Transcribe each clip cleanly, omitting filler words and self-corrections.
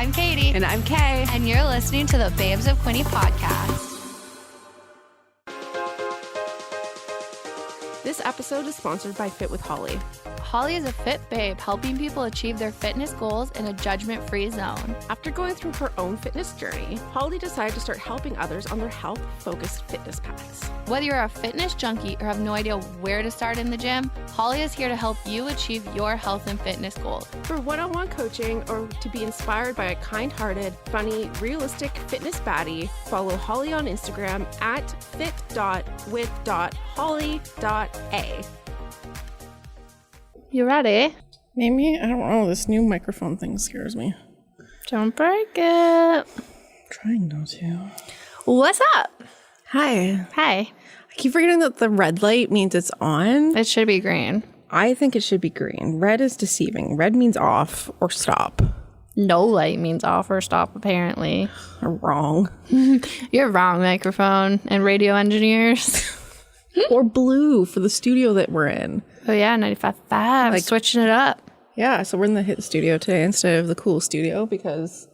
I'm Katie. And I'm Kay. And you're listening to the Babes of Quinte podcast. This episode is sponsored by Fit with Holly. Holly is a fit babe, helping people achieve their fitness goals in a judgment-free zone. After going through her own fitness journey, Holly decided to start helping others on their health-focused fitness paths. Whether you're a fitness junkie or have no idea where to start in the gym, Holly is here to help you achieve your health and fitness goals. For one-on-one coaching or to be inspired by a kind-hearted, funny, realistic fitness baddie, follow Holly on Instagram at fit.with.holly.a. You ready? Maybe, I don't know, this new microphone thing scares me. Don't break it. Trying not to. What's up? Hi. Hi. I keep forgetting that the red light means it's on. It should be green. I think it should be green. Red is deceiving. Red means off or stop. No light means off or stop, apparently. Wrong. You're wrong, microphone and radio engineers. Or blue for the studio that we're in. Oh, yeah, 95.5. Like, switching it up. Yeah, so we're in the hit studio today instead of the cool studio because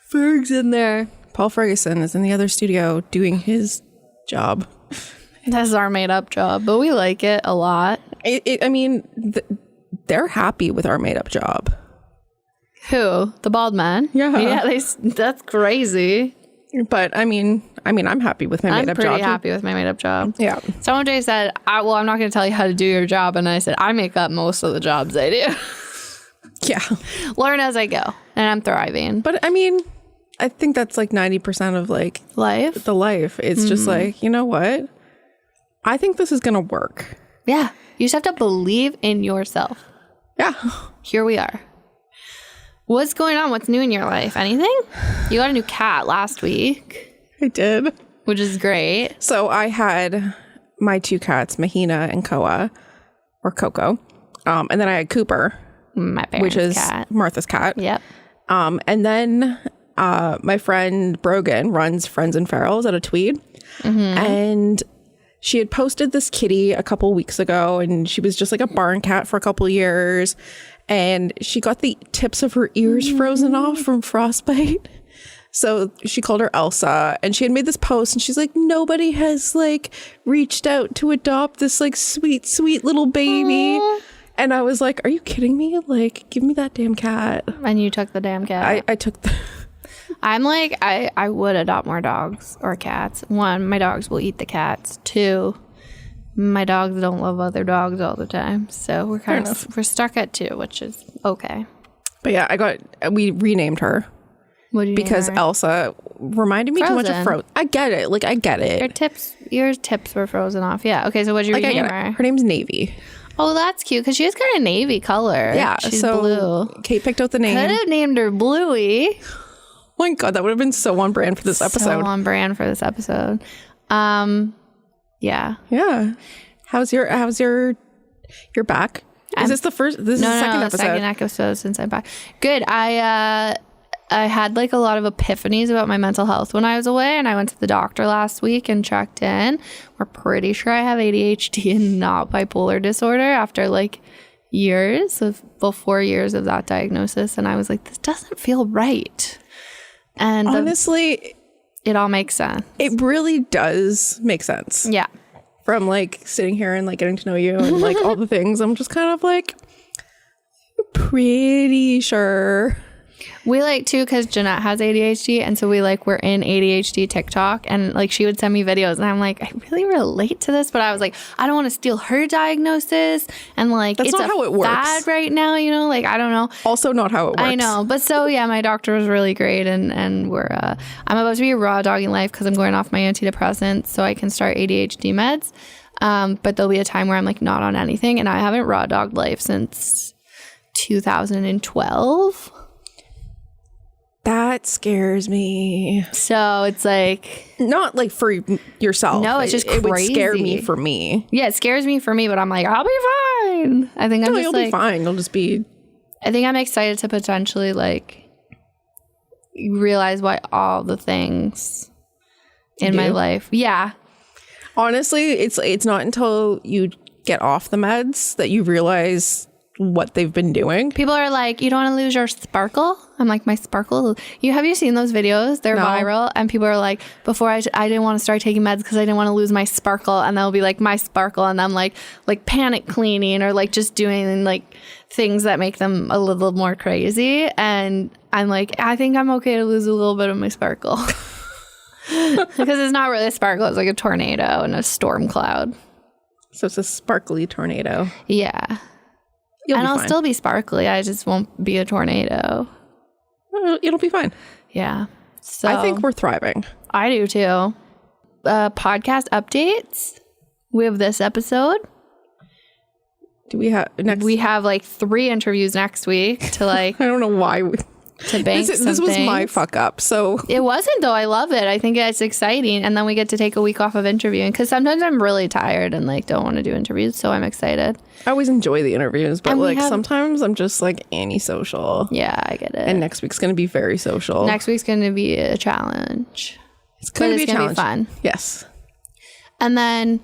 Ferg's in there. Paul Ferguson is in the other studio doing his job. That's our made-up job, but we like it a lot. They're happy with our made-up job. Who? The bald man? Yeah. Yeah, that's crazy. But, I'm happy with my made-up job. I'm pretty happy with my made-up job. Yeah. Someone today said, I'm not going to tell you how to do your job. And I said, I make up most of the jobs I do. Yeah. Learn as I go. And I'm thriving. But, I think that's like 90% of like life. The life. It's just like, you know what? I think this is going to work. Yeah. You just have to believe in yourself. Yeah. Here we are. What's going on? What's new in your life? Anything? You got a new cat last week. I did. Which is great. So I had my two cats, Mahina and Koa, or Coco. And then I had Cooper, my parents' which is cat. Martha's cat. Yep. And then my friend Brogan runs Friends and Ferals at a Tweed. Mm-hmm. And she had posted this kitty a couple weeks ago, and she was just like a barn cat for a couple years. And she got the tips of her ears frozen off from frostbite. So she called her Elsa, and she had made this post, and she's like, nobody has like reached out to adopt this like sweet, sweet little baby. Aww. And I was like, are you kidding me? Like, give me that damn cat. And you took the damn cat. I took the... I'm like, I would adopt more dogs or cats. One, my dogs will eat the cats. Two, my dogs don't love other dogs all the time. So we're stuck at two, which is okay. But yeah, we renamed her. What did you because name her? Elsa reminded me too much of Frozen. I get it. Like, I get it. Your tips were frozen off. Yeah. Okay, so what did you rename her? Her name's Navy. Oh, that's cute because she has kind of navy color. Yeah, she's so blue. Kate picked out the name. Could have named her Bluey. Oh my God, that would have been so on brand for this episode. So on brand for this episode. Yeah. Yeah. How's your back? Is this the first? This is the second episode. Second episode since I'm back. Good. I had like a lot of epiphanies about my mental health when I was away, and I went to the doctor last week and checked in. We're pretty sure I have ADHD and not bipolar disorder after like 4 years of that diagnosis. And I was like, this doesn't feel right. And honestly, it all makes sense. It really does make sense. Yeah. From like sitting here and like getting to know you and like all the things, I'm just kind of like pretty sure. We like too, because Jeanette has ADHD, and so we're in ADHD TikTok, and like she would send me videos, and I'm like, I really relate to this, but I was like, I don't want to steal her diagnosis, and like that's not how it works. Bad right now, you know, like I don't know. Also, not how it works. I know, but so yeah, my doctor was really great, and we're I'm about to be raw dogging life because I'm going off my antidepressants so I can start ADHD meds, but there'll be a time where I'm like not on anything, and I haven't raw dogged life since 2012. That scares me. So it's like... Not like for yourself. No, it's just crazy. It would scare me for me. Yeah, it scares me for me, but I'm like, I'll be fine. I think you'll be fine. You'll just be... I think I'm excited to potentially like realize why all the things in my life. Yeah. Honestly, it's not until you get off the meds that you realize what they've been doing. People are like, you don't want to lose your sparkle? I'm like, my sparkle. Have you seen those videos? They're No. viral. And people are like, before I didn't want to start taking meds because I didn't want to lose my sparkle. And they'll be like, my sparkle. And I'm like panic cleaning or like just doing like things that make them a little more crazy. And I'm like, I think I'm okay to lose a little bit of my sparkle. Because it's not really a sparkle. It's like a tornado and a storm cloud. So it's a sparkly tornado. Yeah. You'll be I'll fine. still be sparkly. I just won't be a tornado. It'll be fine. Yeah. So I think we're thriving. I do too. Podcast updates. We have this episode. Do we have next? We have like 3 interviews next week to like I don't know why. to bank This some was my things. fuck up. So It wasn't though. I love it. I think it's exciting, and then we get to take a week off of interviewing because sometimes I'm really tired and like don't want to do interviews. So I'm excited. I always enjoy the interviews, but And we like have- sometimes I'm just like antisocial. Yeah, I get it. And next week's gonna be very social. Next week's going to be a challenge. it's gonna but be it's a gonna be challenge. fun. Yes. And then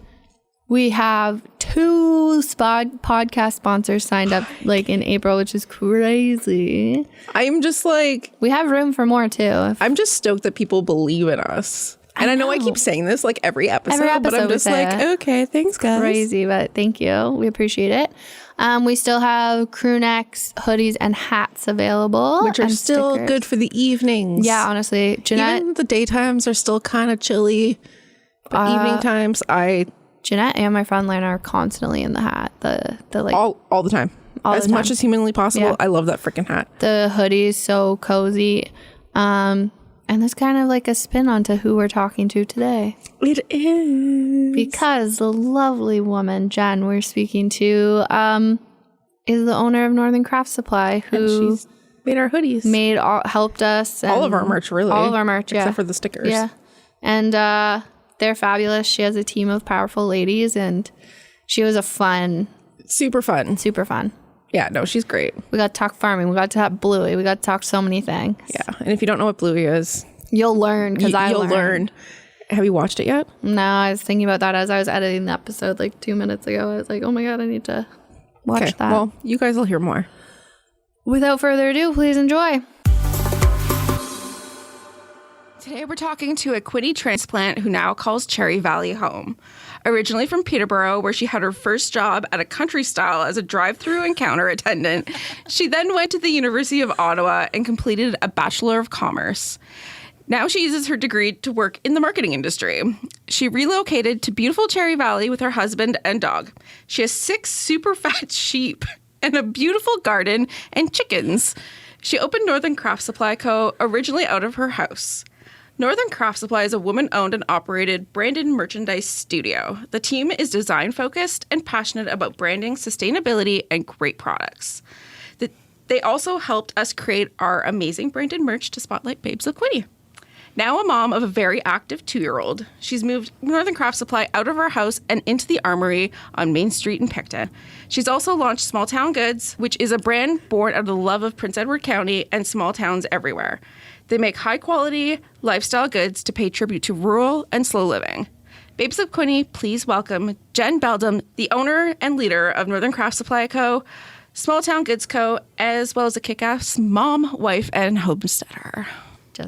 we have 2 podcast sponsors signed up like in April, which is crazy. I'm just like We have room for more too. I'm just stoked that people believe in us. And I know I keep saying this like every episode, but episode I'm we just say like, it. okay, thanks guys. Crazy, but thank you. We appreciate it. We still have crew necks, hoodies, and hats available. Which are and still stickers. good for the evenings. Yeah, honestly. Jeanette Even the daytimes are still kind of chilly. But evening times, Jeanette and my friend Lana are constantly in the hat. The like all the time. All as the much time. as humanly possible. Yeah. I love that freaking hat. the hoodies so cozy. And there's kind of like a spin onto who we're talking to today. It is. Because the lovely woman, Jen, we're speaking to, is the owner of Northern Craft Supply, who She's made our hoodies. helped us. all and of our merch, really. All of our merch, yeah. Except for the stickers. Yeah. And they're fabulous. She has a team of powerful ladies, and she was Super fun. super fun. Yeah, no, she's great. We got to talk farming. We got to talk Bluey. We got to talk so many things. Yeah. And if you don't know what Bluey is, You'll learn because you'll learn. Have you watched it yet? No, I was thinking about that as I was editing the episode like 2 minutes ago. I was like, oh my God, I need to watch that. Well, you guys will hear more. Without further ado, please enjoy. Today we're talking to a Quinte transplant who now calls Cherry Valley home. Originally from Peterborough, where she had her first job at a country style as a drive-thru and counter attendant, she then went to the University of Ottawa and completed a Bachelor of Commerce. Now she uses her degree to work in the marketing industry. She relocated to beautiful Cherry Valley with her husband and dog. She has 6 super fat sheep and a beautiful garden and chickens. She opened Northern Craft Supply Co. originally out of her house. Northern Craft Supply is a woman-owned and operated branded merchandise studio. The team is design-focused and passionate about branding, sustainability, and great products. They also helped us create our amazing branded merch to spotlight Babes of Quinte. Now a mom of a very active 2-year-old, she's moved Northern Craft Supply out of her house and into the Armory on Main Street in Picton. She's also launched Small Town Goods, which is a brand born out of the love of Prince Edward County and small towns everywhere. They make high-quality lifestyle goods to pay tribute to rural and slow living. Babes of Quinte, please welcome Jen Beldam, the owner and leader of Northern Craft Supply Co., Small Town Goods Co., as well as a kick-ass mom, wife, and homesteader.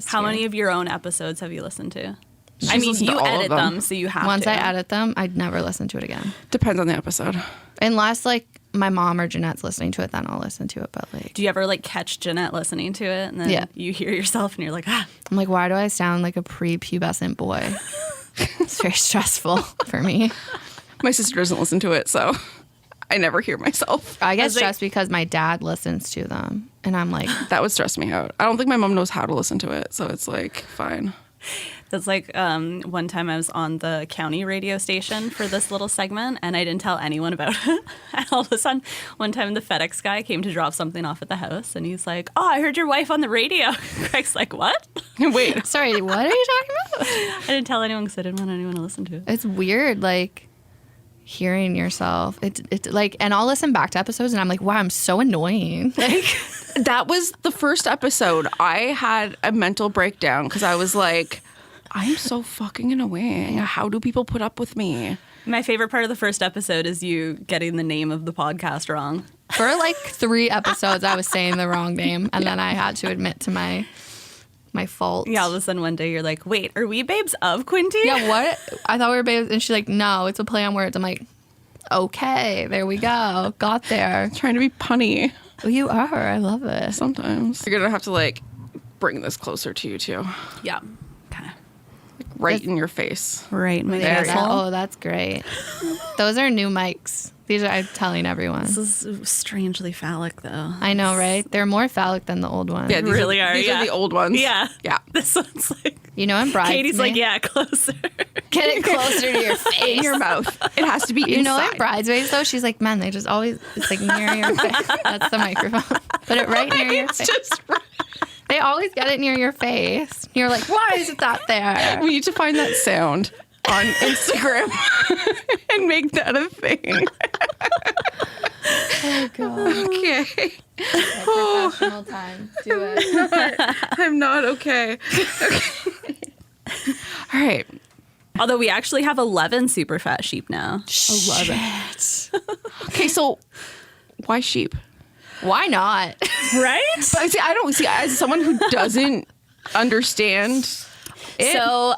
How many of your own episodes have you listened to? She's I mean, listened to you all of edit them. them, so you have Once to. I edit them, I'd never listen to it again. Depends on the episode. Unless like my mom or Jeanette's listening to it, then I'll listen to it. But like, Do you ever like catch Jeanette listening to it and then Yeah. you hear yourself and you're like, ah. I'm like, why do I sound like a prepubescent boy? It's very stressful for me. My sister doesn't listen to it, so I never hear myself. I get As they- stressed because my dad listens to them, and I'm like, That would stress me out. I don't think my mom knows how to listen to it, so it's like, fine. That's like one time I was on the county radio station for this little segment and I didn't tell anyone about it. And all of a sudden, one time the FedEx guy came to drop something off at the house and he's like, oh, I heard your wife on the radio. Greg's like, what? Wait. sorry, what are you talking about? I didn't tell anyone because I didn't want anyone to listen to it. It's weird, like hearing yourself. It's like, and I'll listen back to episodes, and I'm like, wow, I'm so annoying. Like, That was the first episode. I had a mental breakdown because I was like, I'm so fucking annoying. How do people put up with me? My favorite part of the first episode is you getting the name of the podcast wrong. For like 3 episodes, I was saying the wrong name, and then I had to admit to my fault. Yeah, all of a sudden one day you're like, wait, are we babes of Quinte? Yeah, what? I thought we were babes, and she's like, no, it's a play on words. I'm like, okay, there we go. Got there. Trying to be punny Oh, you are. I love it. sometimes. You're gonna have to like bring this closer to you too, Yeah. Okay. right in your face. Right. My Yeah, ears. oh, that's great. Those are new mics. These are, I'm telling everyone. This is strangely phallic, though. I know, right? They're more phallic than the old ones. Yeah, these Really are, are, these yeah. are the old ones. Yeah. Yeah. This one's like, You know, in Bridesmaids. Katie's like, yeah, closer. Get it closer to your face. In your mouth. It has to be You know, in inside. Bridesmaids, though, she's like, man, they just always, it's like near your face. That's the microphone. Put it right near your It's face. just They always get it near your face. You're like, why is it that there? we need to find that sound on Instagram and make that a thing. Oh, God. Okay. Professional time. Do it. I'm not okay. All right. Although we actually have 11 super fat sheep now. 11. Okay, so why sheep? Why not? Right? But see, I don't see as someone who doesn't understand it. So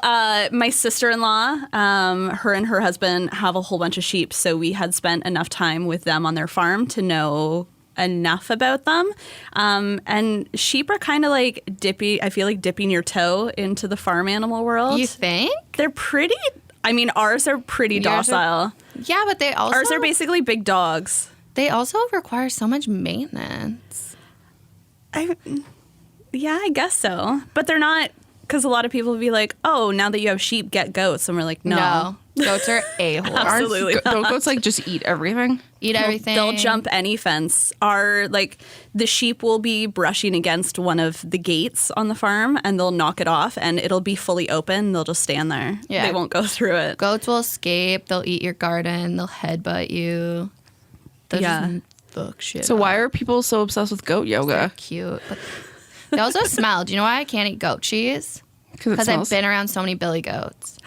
my sister-in-law, her and her husband have a whole bunch of sheep. So we had spent enough time with them on their farm to know enough about them. And sheep are kind of like dipping your toe into the farm animal world. You think? They're pretty, I mean, ours are pretty Yours are- docile. Yeah, but they also Ours are basically big dogs. they also require so much maintenance. Yeah, I guess so. But they're not, because a lot of people will be like, oh, now that you have sheep, get goats. And we're like, no. Goats are a-holes. Absolutely not. Don't goats like just eat everything? Eat everything. They'll jump any fence. The sheep will be brushing against one of the gates on the farm and they'll knock it off and it'll be fully open. They'll just stand there. Yeah. They won't go through it. Goats will escape. They'll eat your garden. They'll headbutt you. They'll Yeah. just fuck shit So up. why are people so obsessed with goat They're yoga? cute? But they also smell. Do you know why I can't eat goat cheese? Because I've been around so many billy goats.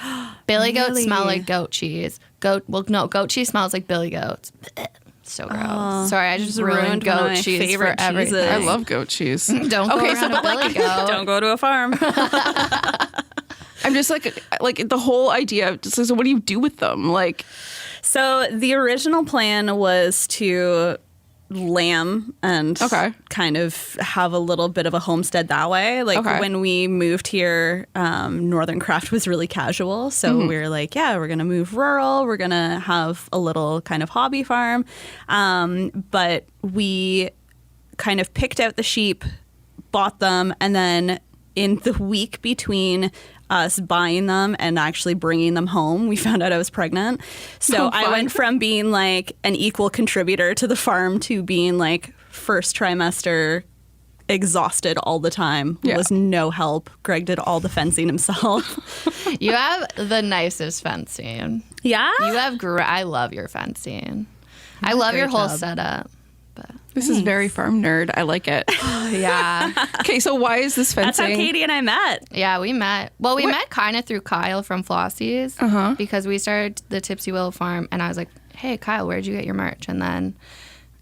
Billy goats Really? smell like goat cheese. Goat cheese smells like billy goats. So gross. Sorry, I just ruined one of goat my cheese for favorite everything. cheeses. I love goat cheese. Don't go Okay, around so a but, billy goat. Don't go to a farm. I'm just like the whole idea of just like, so what do you do with them? Like, So the original plan was to lamb and kind of have a little bit of a homestead that way. Like when we moved here, Northern Craft was really casual. So we were like, yeah, we're going to move rural. We're going to have a little kind of hobby farm. But we kind of picked out the sheep, bought them, and then in the week between us buying them and actually bringing them home, we found out I was pregnant. So I went from being like an equal contributor to the farm to being like first trimester exhausted all the time. Yeah. Was no help. Greg did all the fencing himself. You have the nicest fencing. Yeah? You have I love your fencing. I love your great whole job. setup. But this is very farm nerd. I like it. yeah. Okay, so why is this That's fencing? how Katie and I met. Yeah, we met. Well, we met kind of through Kyle from Flossie's because we started the Tipsy Willow Farm, and I was like, hey, Kyle, where'd you get your merch? And then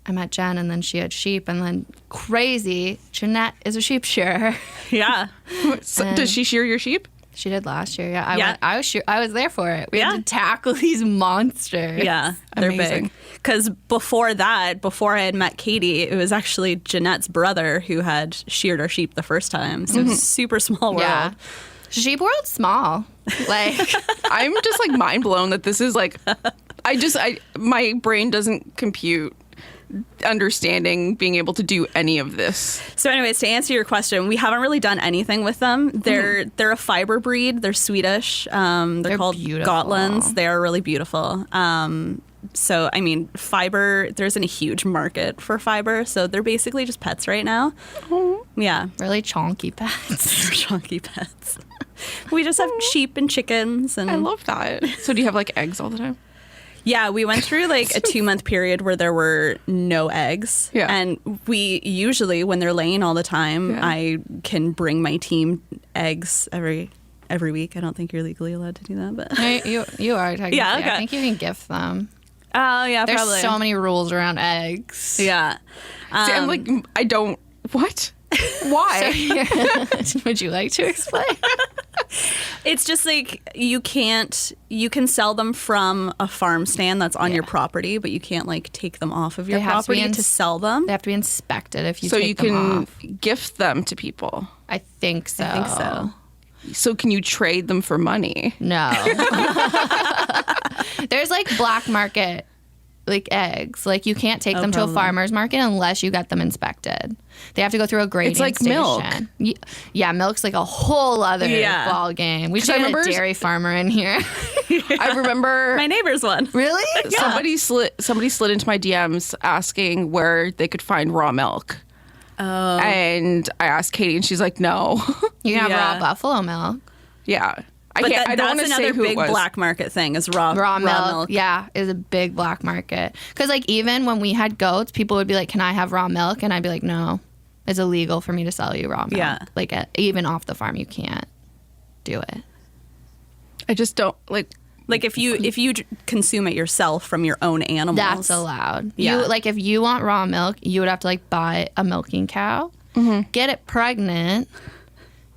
I met Jen, and then she had sheep, and then crazy, Jeanette is a sheep shearer. Yeah. So, does she shear your sheep? She did last year, yeah. Yeah. I was there for it. We Yeah. had to tackle these monsters. Yeah, they're Amazing. big. Because before I had met Katie, it was actually Jeanette's brother who had sheared our sheep the first time. So it's a super small world. Yeah. Sheep world's small. Like, I'm just like mind blown that this is like, my brain doesn't compute understanding being able to do any of this. So anyways, to answer your question, we haven't really done anything with them. They're a fiber breed. They're Swedish. They're called beautiful. Gotlands. They are really beautiful. So, I mean, fiber, there isn't a huge market for fiber. So they're basically just pets right now. Yeah. really chonky pets. They're chunky pets. We just have sheep and chickens. And I love that. So do you have like eggs all the time? yeah, we went through like a 2-month period where there were no eggs. Yeah. And we usually, when they're laying all the time, Yeah. I can bring my team eggs every week. I don't think you're legally allowed to do that, but No, you are technically. Yeah, okay. I think you can gift them. Oh, yeah, There's probably. so many rules around eggs. Yeah. See, I'm like, I don't. What? Why? Would you like to explain? It's just like you can sell them from a farm stand that's on your property, but you can't like take them off of your They have to be property to sell them. They have to be inspected if you So take you them can off. gift them to people. I think so. I think so. So can you trade them for money? No. There's like black market like eggs. Like you can't take them to a probably. farmer's market unless you get them inspected. They have to go through a grading It's like station. milk. Yeah, milk's like a whole other Yeah. ball game. We should I get remember- a dairy farmer in here. I remember My neighbor's one. Really? somebody slid into my DMs asking where they could find raw milk. Oh. And I asked Katie, and she's like, "No." You can have Yeah. raw buffalo milk. Yeah, I But can't. I don't want that's to say another who it big was. black market thing is raw Raw milk, yeah, is a big black market. Because like even when we had goats, people would be like, "Can I have raw milk?" And I'd be like, "No, it's illegal for me to sell you raw milk." Yeah. Like even off the farm, you can't do it. I just don't like. Like if you consume it yourself from your own animals. That's allowed. Yeah. You like if you want raw milk, you would have to like buy a milking cow, get it pregnant.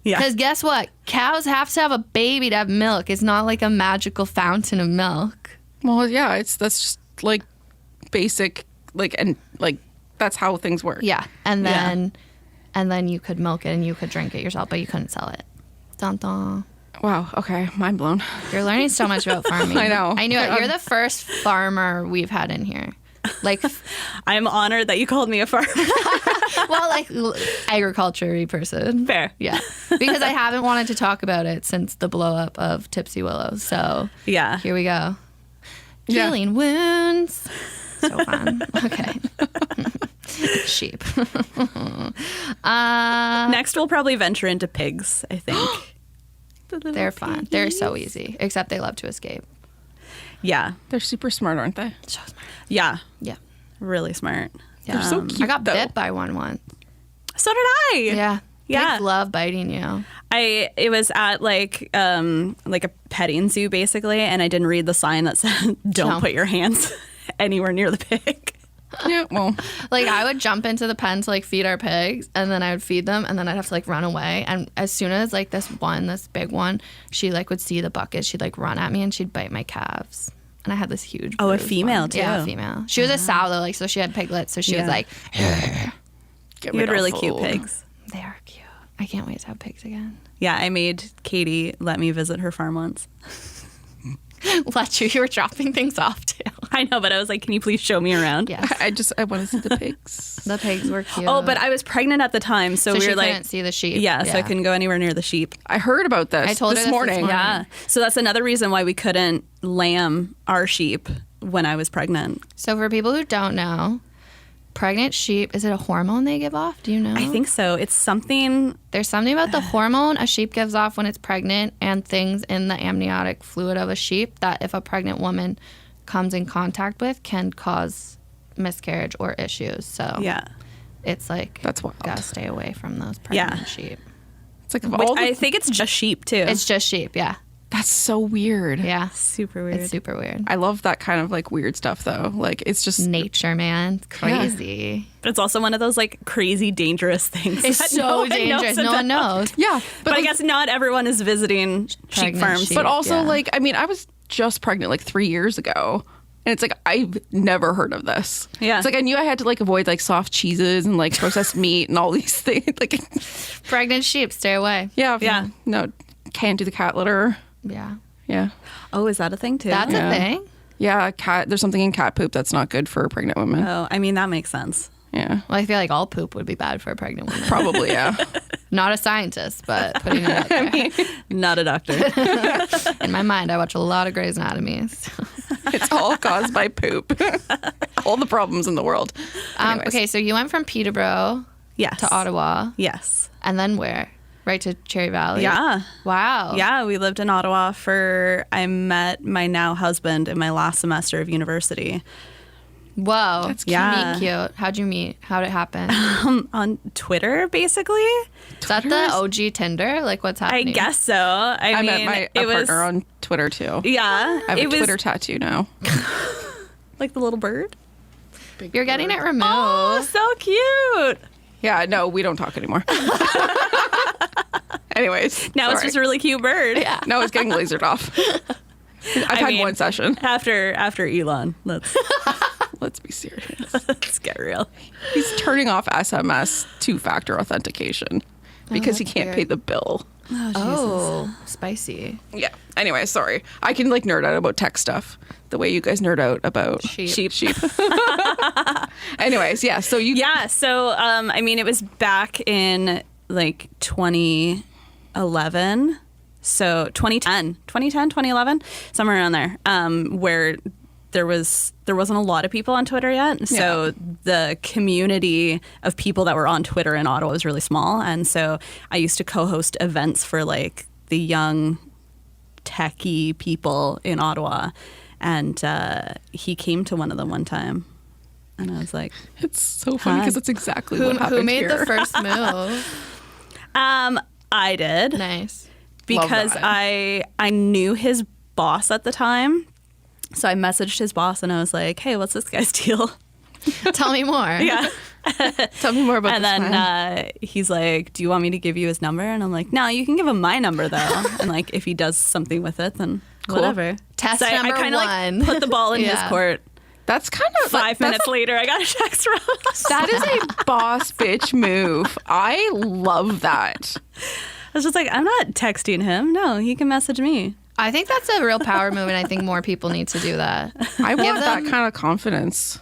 Yeah. Because guess what? Cows have to have a baby to have milk. It's not like a magical fountain of milk. Well, yeah, that's just like basic, like and like that's how things work. Yeah, and then you could milk it and you could drink it yourself, but you couldn't sell it. Dun dun. Wow. Okay. Mind blown. You're learning so much about farming. I know. I knew it. You're the first farmer we've had in here. Like, I'm honored that you called me a farmer. well, like agriculture-y person. Fair. Yeah. Because I haven't wanted to talk about it since the blow up of Tipsy Willow. So Yeah. here we go. Yeah. Healing wounds. So fun. Okay. Sheep. Next, we'll probably venture into pigs, I think. They're fun. They're so easy, except they love to escape. Yeah. They're super smart, aren't they? So smart. Yeah. Yeah. Really smart. Yeah. They're so cute. I got though. bit by one once. So did I. Yeah. Yeah. Pigs love biting you. It was at like a petting zoo basically, and I didn't read the sign that said don't put your hands anywhere near the pig. Yeah. Well. Like I would jump into the pen to like feed our pigs, and then I would feed them, and then I'd have to like run away. And as soon as like this big one, she like would see the bucket, she'd like run at me and she'd bite my calves. And I had this huge Oh, a bruised female, one. too. Yeah, a female. She was a sow though, like so she had piglets, so she was Yeah. like, Get You rid had of really food. cute pigs. they are cute. I can't wait to have pigs again. Yeah, I made Katie let me visit her farm once. Let you were dropping things off too. I know, but I was like, can you please show me around? Yes. I want to see the pigs. The pigs were cute. Oh, but I was pregnant at the time, so, so we she were like, couldn't see the sheep. yeah, so I couldn't go anywhere near the sheep. I heard about this. I told her this this morning. Yeah. So that's another reason why we couldn't lamb our sheep when I was pregnant. So for people who don't know, pregnant sheep, is it a hormone they give off? Do you know? I think so. It's something. There's something about the hormone a sheep gives off when it's pregnant and things in the amniotic fluid of a sheep that if a pregnant woman comes in contact with can cause miscarriage or issues. So Yeah. it's like That's wild. gotta stay away from those pregnant Yeah. sheep. It's like of Which all the, I think it's just sheep too. It's just sheep, yeah. that's so weird. Yeah. super weird. It's super weird. I love that kind of like weird stuff though. Like it's just Nature, man. It's crazy. But it's also one of those like crazy dangerous things. It's that so no one dangerous. knows No one about. knows. yeah. But I like, guess not everyone is visiting sheep Pregnant farms. sheep. but also yeah. like I mean I was just pregnant like 3 years ago. And it's like I've never heard of this. Yeah. It's like I knew I had to like avoid like soft cheeses and like processed meat and all these things. Like Pregnant sheep, stay away. Yeah. No, can't do the cat litter. Yeah. Yeah. Oh, is that a thing too? That's Yeah. a thing. Yeah, cat. There's something in cat poop that's not good for pregnant women. Oh, I mean that makes sense. Yeah, Well, I feel like all poop would be bad for a pregnant woman. probably. Yeah, Not a scientist, but putting it out there. Not a doctor. In my mind, I watch a lot of Grey's Anatomy. So. it's all caused by poop. All the problems in the world. Anyways. Okay, so you went from Peterborough Yes. to Ottawa, Yes. and then where? Right to Cherry Valley? Yeah. Wow. Yeah, we lived in Ottawa I met my now husband in my last semester of university. Whoa. That's cute. Yeah. Cute. How'd you meet? How'd it happen? On Twitter, basically. Is that the OG Tinder? Like, what's I happening? guess so. I I mean, met my it was, partner on Twitter too. Yeah. I have it a was, Twitter tattoo now. Like the little bird. You're getting it removed. Oh, so cute. Yeah, no, we don't talk anymore. Anyways. Now it's just a really cute bird. Yeah. No, it's getting lasered off. I've had one session. After Elon, Let's be serious. let's get real. He's turning off SMS two-factor authentication because he can't weird. pay the bill. Oh, spicy. Yeah. Anyway, sorry. I can like nerd out about tech stuff the way you guys nerd out about Sheep. Sheep. Anyways, yeah. So you. Yeah. So, I mean, it was back in like 2011. So 2010, 2011, somewhere around there, where there wasn't a lot of people on Twitter yet. So the community of people that were on Twitter in Ottawa was really small. And so I used to co-host events for like the young techie people in Ottawa. And he came to one of them one time. And I was like, It's so funny because it's exactly Who, what happened who made here. the first move? I did. Nice. Because Love that. I knew his boss at the time. So I messaged his boss and I was like, hey, what's this guy's deal? Tell me more. Yeah. Tell me more about And this then man. he's like, do you want me to give you his number? And I'm like, no, you can give him my number though. And like, if he does something with it, then whatever. Test So I number kind of one. like put the ball in his Yeah. court. That's kind of 5 minutes later, I got a text from him. That is a boss bitch move. I love that. I was just like, I'm not texting him. No, he can message me. I think that's a real power move, and I think more people need to do that. I want that them- kind of confidence.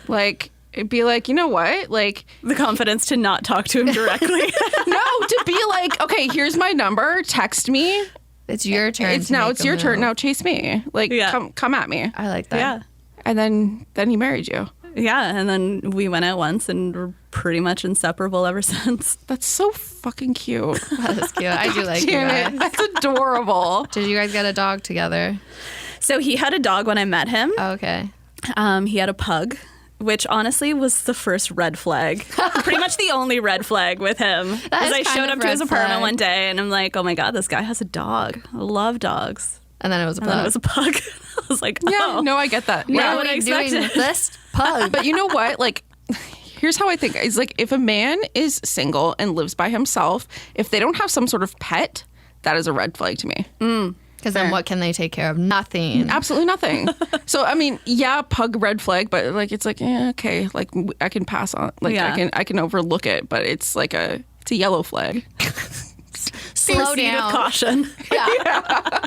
Like, it'd be like, you know what? Like, The confidence to not talk to him directly. no, to be like, okay, here's my number. Text me. It's your turn. It's to now. make It's a your turn. move. Now chase me. Like, Yeah. come at me. I like that. Yeah. And then he married you. Yeah. And then we went out once and we're pretty much inseparable ever since. That's so fucking cute. That is cute. I do like you Damn it. guys. That's adorable. Did you guys get a dog together? So he had a dog when I met him. Oh, okay. He had a pug, which honestly was the first red flag. Pretty much the only red flag with him. That As is I kind showed of up to his red apartment flag. one day and I'm like, oh my God, this guy has a dog. I love dogs. And then it was a And then it pug. was a pug. I was like, Yeah, oh. no, I get that. What Yeah, are what I we doing expected. with this pug? but you know what? Like, here's how I think. It's like if a man is single and lives by himself, if they don't have some sort of pet, that is a red flag to me. Because then what can they take care of? Nothing. Absolutely nothing. So I mean, yeah, pug red flag, but like it's like okay, like I can pass on, like Yeah. I can overlook it, but it's like it's a yellow flag. Slow Proceed with down. caution. Yeah.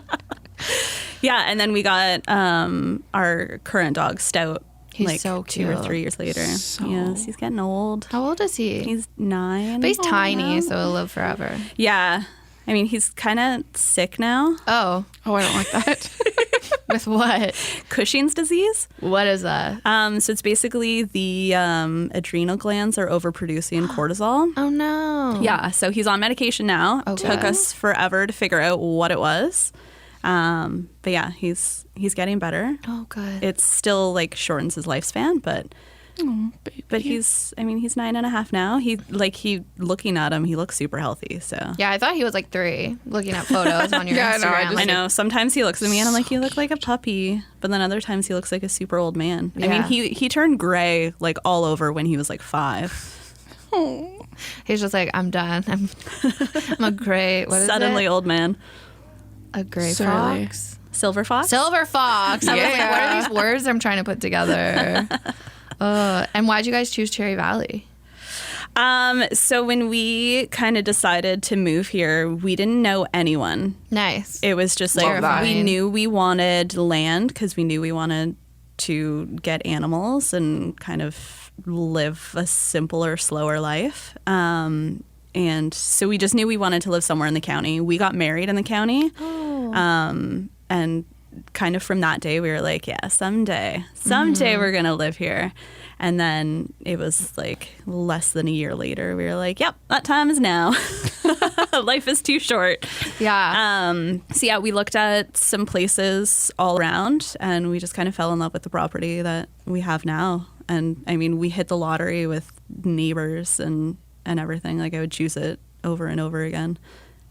Yeah, and then we got our current dog, Stout. He's like so 2 or cute. 3 years later. Yes, he's getting old. How old is he? He's 9. But he's Oh, tiny, wow. so he'll live forever. Yeah. I mean, he's kind of sick now. Oh, Oh, I don't like that. with what? Cushing's disease. What is that? So it's basically the adrenal glands are overproducing cortisol. Oh no. Yeah, so he's on medication now. Okay. Took us forever to figure out what it was. But yeah, he's getting better. Oh good. It still like shortens his lifespan, but he's 9.5 now. He looking at him, he looks super healthy. So Yeah, I thought he was like 3. Looking at photos on your Yeah, I know, Instagram. I know. Sometimes he looks at me and I'm like, you look like a puppy. But then other times he looks like a super old man. I mean, Yeah. he turned gray like all over when he was like 5. He's just like, I'm done. I'm a gray. What is Suddenly it? old man. A gray Surly. fox. Silver fox? Silver fox. I was like, what Yeah. are these words I'm trying to put together? And why'd you guys choose Cherry Valley? So when we kind of decided to move here, we didn't know anyone. Nice. It was just like Terrifying. we knew we wanted land because we knew we wanted to get animals and kind of live a simpler, slower life. And so we just knew we wanted to live somewhere in the county. We got married in the county. And kind of from that day, we were like, yeah, someday we're going to live here. And then it was like less than a year later, we were like, yep, that time is now. Life is too short. Yeah. So yeah, we looked at some places all around and we just kind of fell in love with the property that we have now. And I mean, we hit the lottery with neighbors and everything. Like I would choose it over and over again.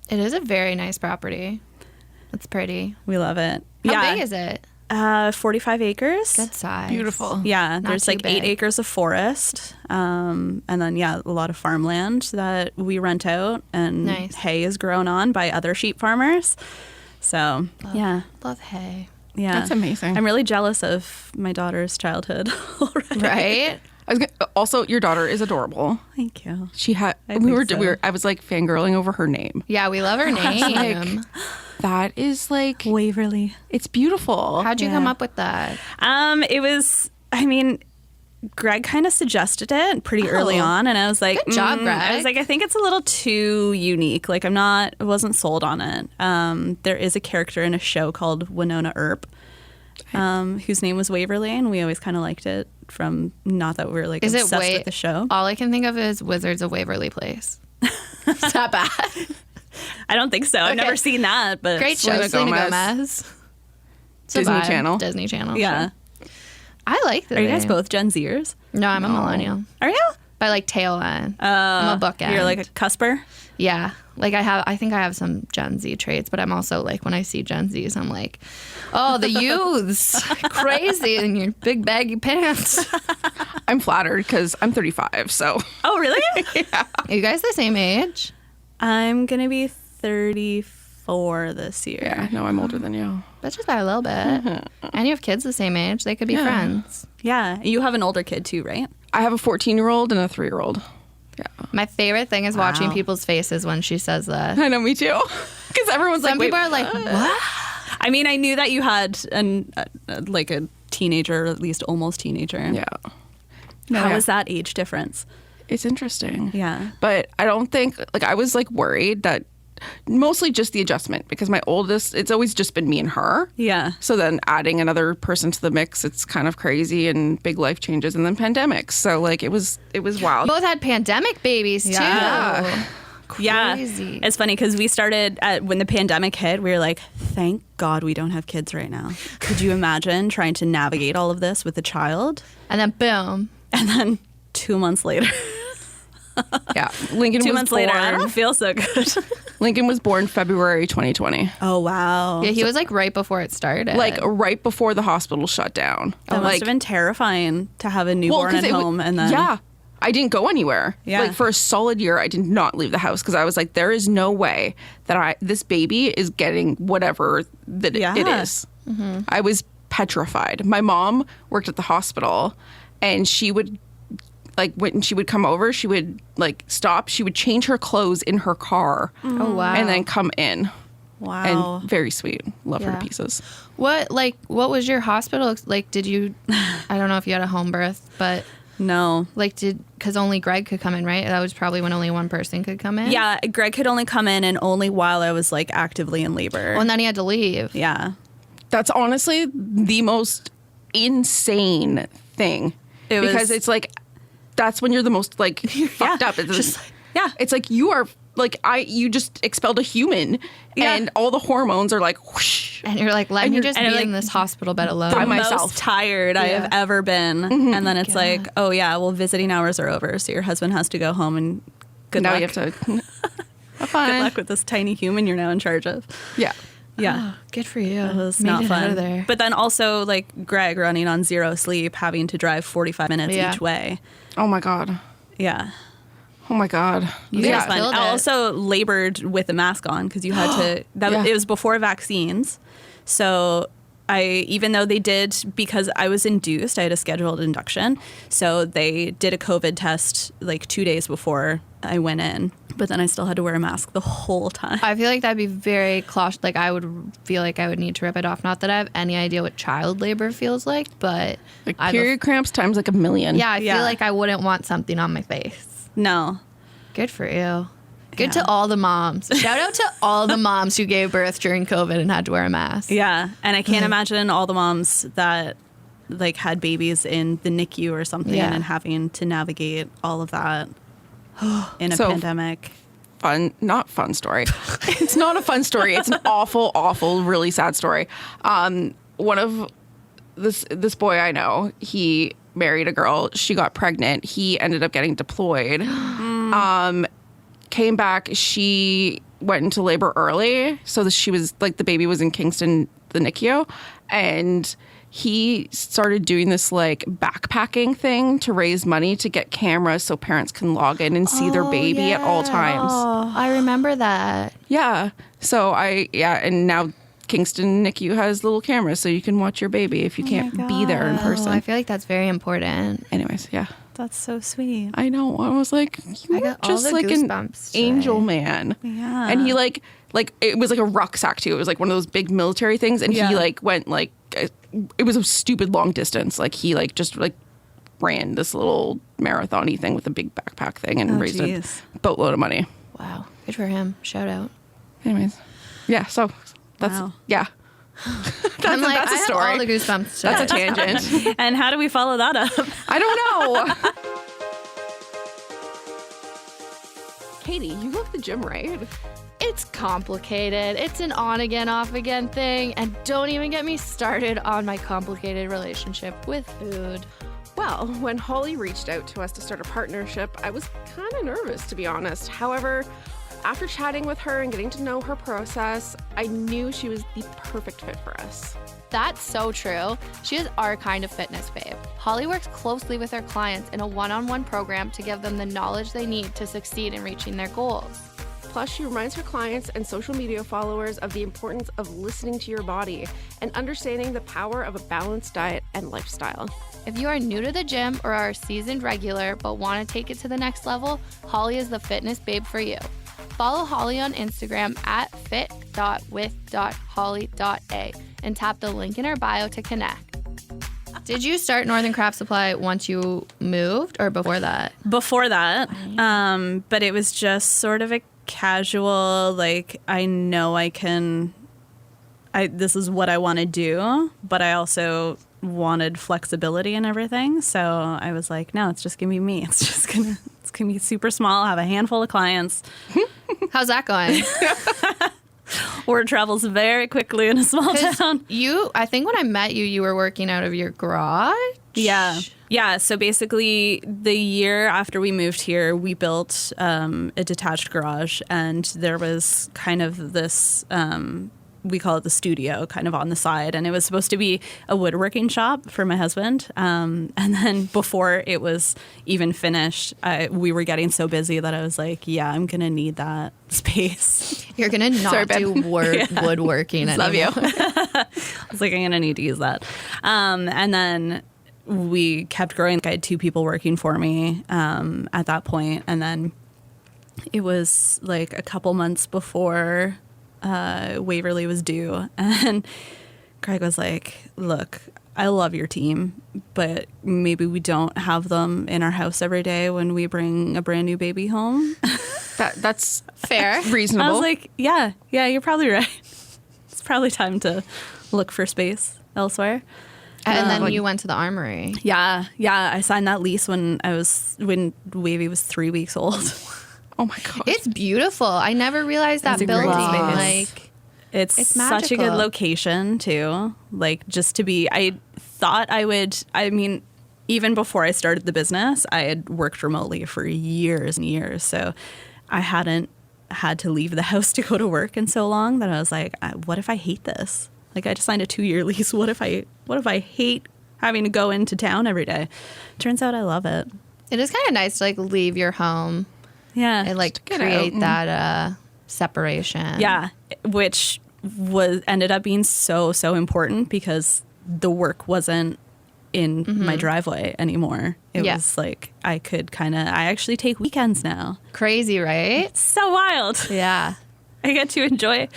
It is a very nice property. It's pretty. We love it. How yeah. big is it? 45 acres. Good size. Beautiful. Yeah, Not there's too like big. 8 acres of forest. And then, a lot of farmland that we rent out. And Nice. hay is grown on by other sheep farmers. So, yeah. Love hay. Yeah. That's amazing. I'm really jealous of my daughter's childhood already. Right? Also, your daughter is adorable. Thank you. She had. I think so. I was like fangirling over her name. Yeah, we love her name. That is like. Waverly. It's beautiful. How'd you come up with that? It was, Greg kind of suggested it pretty early on, and I was like, Good job, Greg. I was like, I think it's a little too unique. Like, I wasn't sold on it. There is a character in a show called Winona Earp, whose name was Waverly, and we always kind of liked it from, not that we were like Is it obsessed with the show. All I can think of is Wizards of Waverly Place. Is that bad? I don't think so. I've Okay. never seen that, but Great show, Selena Selena Gomez. Gomez. It's a Disney vibe. Channel. Disney Channel. Yeah. Sure. I like that. Are you guys both Gen Zers? No, I'm a millennial. Are you? By like tail end. I'm a bookend. You're like a cusper? Yeah. Like I think I have some Gen Z traits, but I'm also like, when I see Gen Zs, I'm like, oh, the youths, crazy in your big baggy pants. I'm flattered because I'm 35. So. Oh, really? Are you guys the same age? I'm going to be 34 this year. Yeah. No, I'm older than you. That's just by a little bit. And you have kids the same age. They could be friends. Yeah. You have an older kid too, right? I have a 14-year-old and a 3-year-old. Yeah. My favorite thing is watching people's faces when she says that. I know, me too. Because everyone's Some like, people are like, what? I mean, I knew that you had like a teenager, or at least almost teenager. yeah. How Yeah. was that age difference? It's interesting. Yeah. But I don't think, I was worried that mostly just the adjustment because my oldest, it's always just been me and her. Yeah. So then adding another person to the mix, it's kind of crazy and big life changes and then pandemics. So it was wild. Both had pandemic babies too. Yeah. Yeah. Crazy. It's funny because we started when the pandemic hit, we were like, thank God we don't have kids right now. Could you imagine trying to navigate all of this with a child? And then boom. And then 2 months later, Yeah. Lincoln 2 was months born. later, I don't feel so good. Lincoln was born February 2020. Oh, wow. Yeah, he was like right before it started. Right before the hospital shut down. That must have been terrifying to have a newborn 'cause at it home and then yeah, I didn't go anywhere. Yeah. For a solid year, I did not leave the house because I was like, there is no way that this baby is getting whatever that Yeah. it is. I was petrified. My mom worked at the hospital, and she would when she would come over, she would stop. She would change her clothes in her car, oh wow. and then come in. wow. And very sweet. Love her Yeah. to pieces. what was your hospital like? Did you? I don't know if you had a home birth, but No. because only Greg could come in, right? That was probably when only one person could come in. Yeah, Greg could only come in and only while I was actively in labor. Well, and then he had to leave. Yeah. That's honestly the most insane thing. It was- because it's that's when you're the most fucked up. It's Just yeah. It's you are you just expelled a human, Yeah. and all the hormones are whoosh. And you're like, let me just and be you're in this hospital bed alone. By the myself. most tired I have ever been. And then it's like, oh yeah, well, visiting hours are over, so your husband has to go home and good Now luck. you have to have Good fun. luck with this tiny human you're now in charge of. Yeah. Yeah. Good for you. It was Made not it fun. out of there. But then also Greg running on 0 sleep, having to drive 45 minutes Yeah. each way. Oh my god. Yeah. Oh my god. You It guys was fun. killed I it. also labored with a mask on because you had to. Yeah. It was before vaccines, so even though they did, because I was induced, I had a scheduled induction, so they did a COVID test 2 days before I went in, but then I still had to wear a mask the whole time. I feel like that'd be very I would feel like I would need to rip it off. Not that I have any idea what child labor feels like, but I have Period cramps times a million. yeah, I Yeah. feel like I wouldn't want something on my face. No. Good for you. Good Yeah. to all the moms. Shout out to all the moms who gave birth during COVID and had to wear a mask. Yeah, and I can't imagine all the moms that had babies in the NICU or something Yeah. and having to navigate all of that in a So- pandemic. Not fun story. It's not a fun story. It's an awful, really sad story. One of this boy I know, he married a girl. She got pregnant. He ended up getting deployed. Came back. She went into labor early, so that she was the baby was in Kingston the NICU, and he started doing this like backpacking thing to raise money to get cameras so parents can log in and see their baby at all times. Oh, I remember that. Yeah. So and now Kingston NICU has little cameras so you can watch your baby if you can't be there in person. Oh, I feel like that's very important. Anyways, yeah. That's so sweet. I know. I was like, you I are got all just the like an goosebumps today. angel man. Yeah. And he like it was like a rucksack too. It was like one of those big military things. And he like went like, it was a stupid long distance. Like he like just like ran this little marathon-y thing with a big backpack thing and raised a boatload of money. Wow. Good for him. Shout out. Anyways. Yeah. So that's, yeah. I'm like, that's a I have story. all the goosebumps today. That's a tangent. And how do we follow that up? I don't know. Katie, you love the gym, right? It's complicated. It's an on again, off again thing. And don't even get me started on my complicated relationship with food. Well, when Holly reached out to us to start a partnership, I was kind of nervous, to be honest. However, after chatting with her and getting to know her process, I knew she was the perfect fit for us. That's so true. She is our kind of fitness babe. Holly works closely with her clients in a one-on-one program to give them the knowledge they need to succeed in reaching their goals. Plus, she reminds her clients and social media followers of the importance of listening to your body and understanding the power of a balanced diet and lifestyle. If you are new to the gym or are a seasoned regular but want to take it to the next level, Holly is the fitness babe for you. Follow Holly on Instagram at fit.with.holly.a and tap the link in her bio to connect. Did you start Northern Craft Supply once you moved or before that? Before that, but it was just sort of a casual, like, I know this is what I want to do, but I also wanted flexibility and everything. So I was like, no, it's just gonna be me. It's gonna be super small. I'll have a handful of clients. How's that going? Word travels very quickly in a small town. I think when I met you, you were working out of your garage? Yeah. Yeah. So basically, the year after we moved here, we built a detached garage, and there was kind of this, we call it the studio, kind of on the side. And it was supposed to be a woodworking shop for my husband. And then before it was even finished, we were getting so busy that I was like, yeah, I'm going to need that space. You're going to not do woodworking anymore. Love you. I was like, I'm going to need to use that. And then we kept growing. I had 2 people working for me at that point. And then it was like a couple months before Waverly was due, and Craig was like, look, I love your team, but maybe we don't have them in our house every day when we bring a brand new baby home. That's fair. Reasonable. I was like, yeah, you're probably right. It's probably time to look for space elsewhere. And then you went to the Armory. Yeah. I signed that lease when Wavy was 3 weeks old. Oh my God. It's beautiful. I never realized that It's a great building. space. Like, It's such a good magical. location too. Like, just to be, I thought even before I started the business, I had worked remotely for years and years. So I hadn't had to leave the house to go to work in so long that I was like, what if I hate this? Like, I just signed a 2-year lease. What if I hate having to go into town every day? Turns out I love it. it is kind of nice to like leave your home Yeah. and like create that separation. Yeah, which ended up being so important because the work wasn't in my driveway anymore. It was like I actually take weekends now. Crazy, right? It's so wild. Yeah. I get to enjoy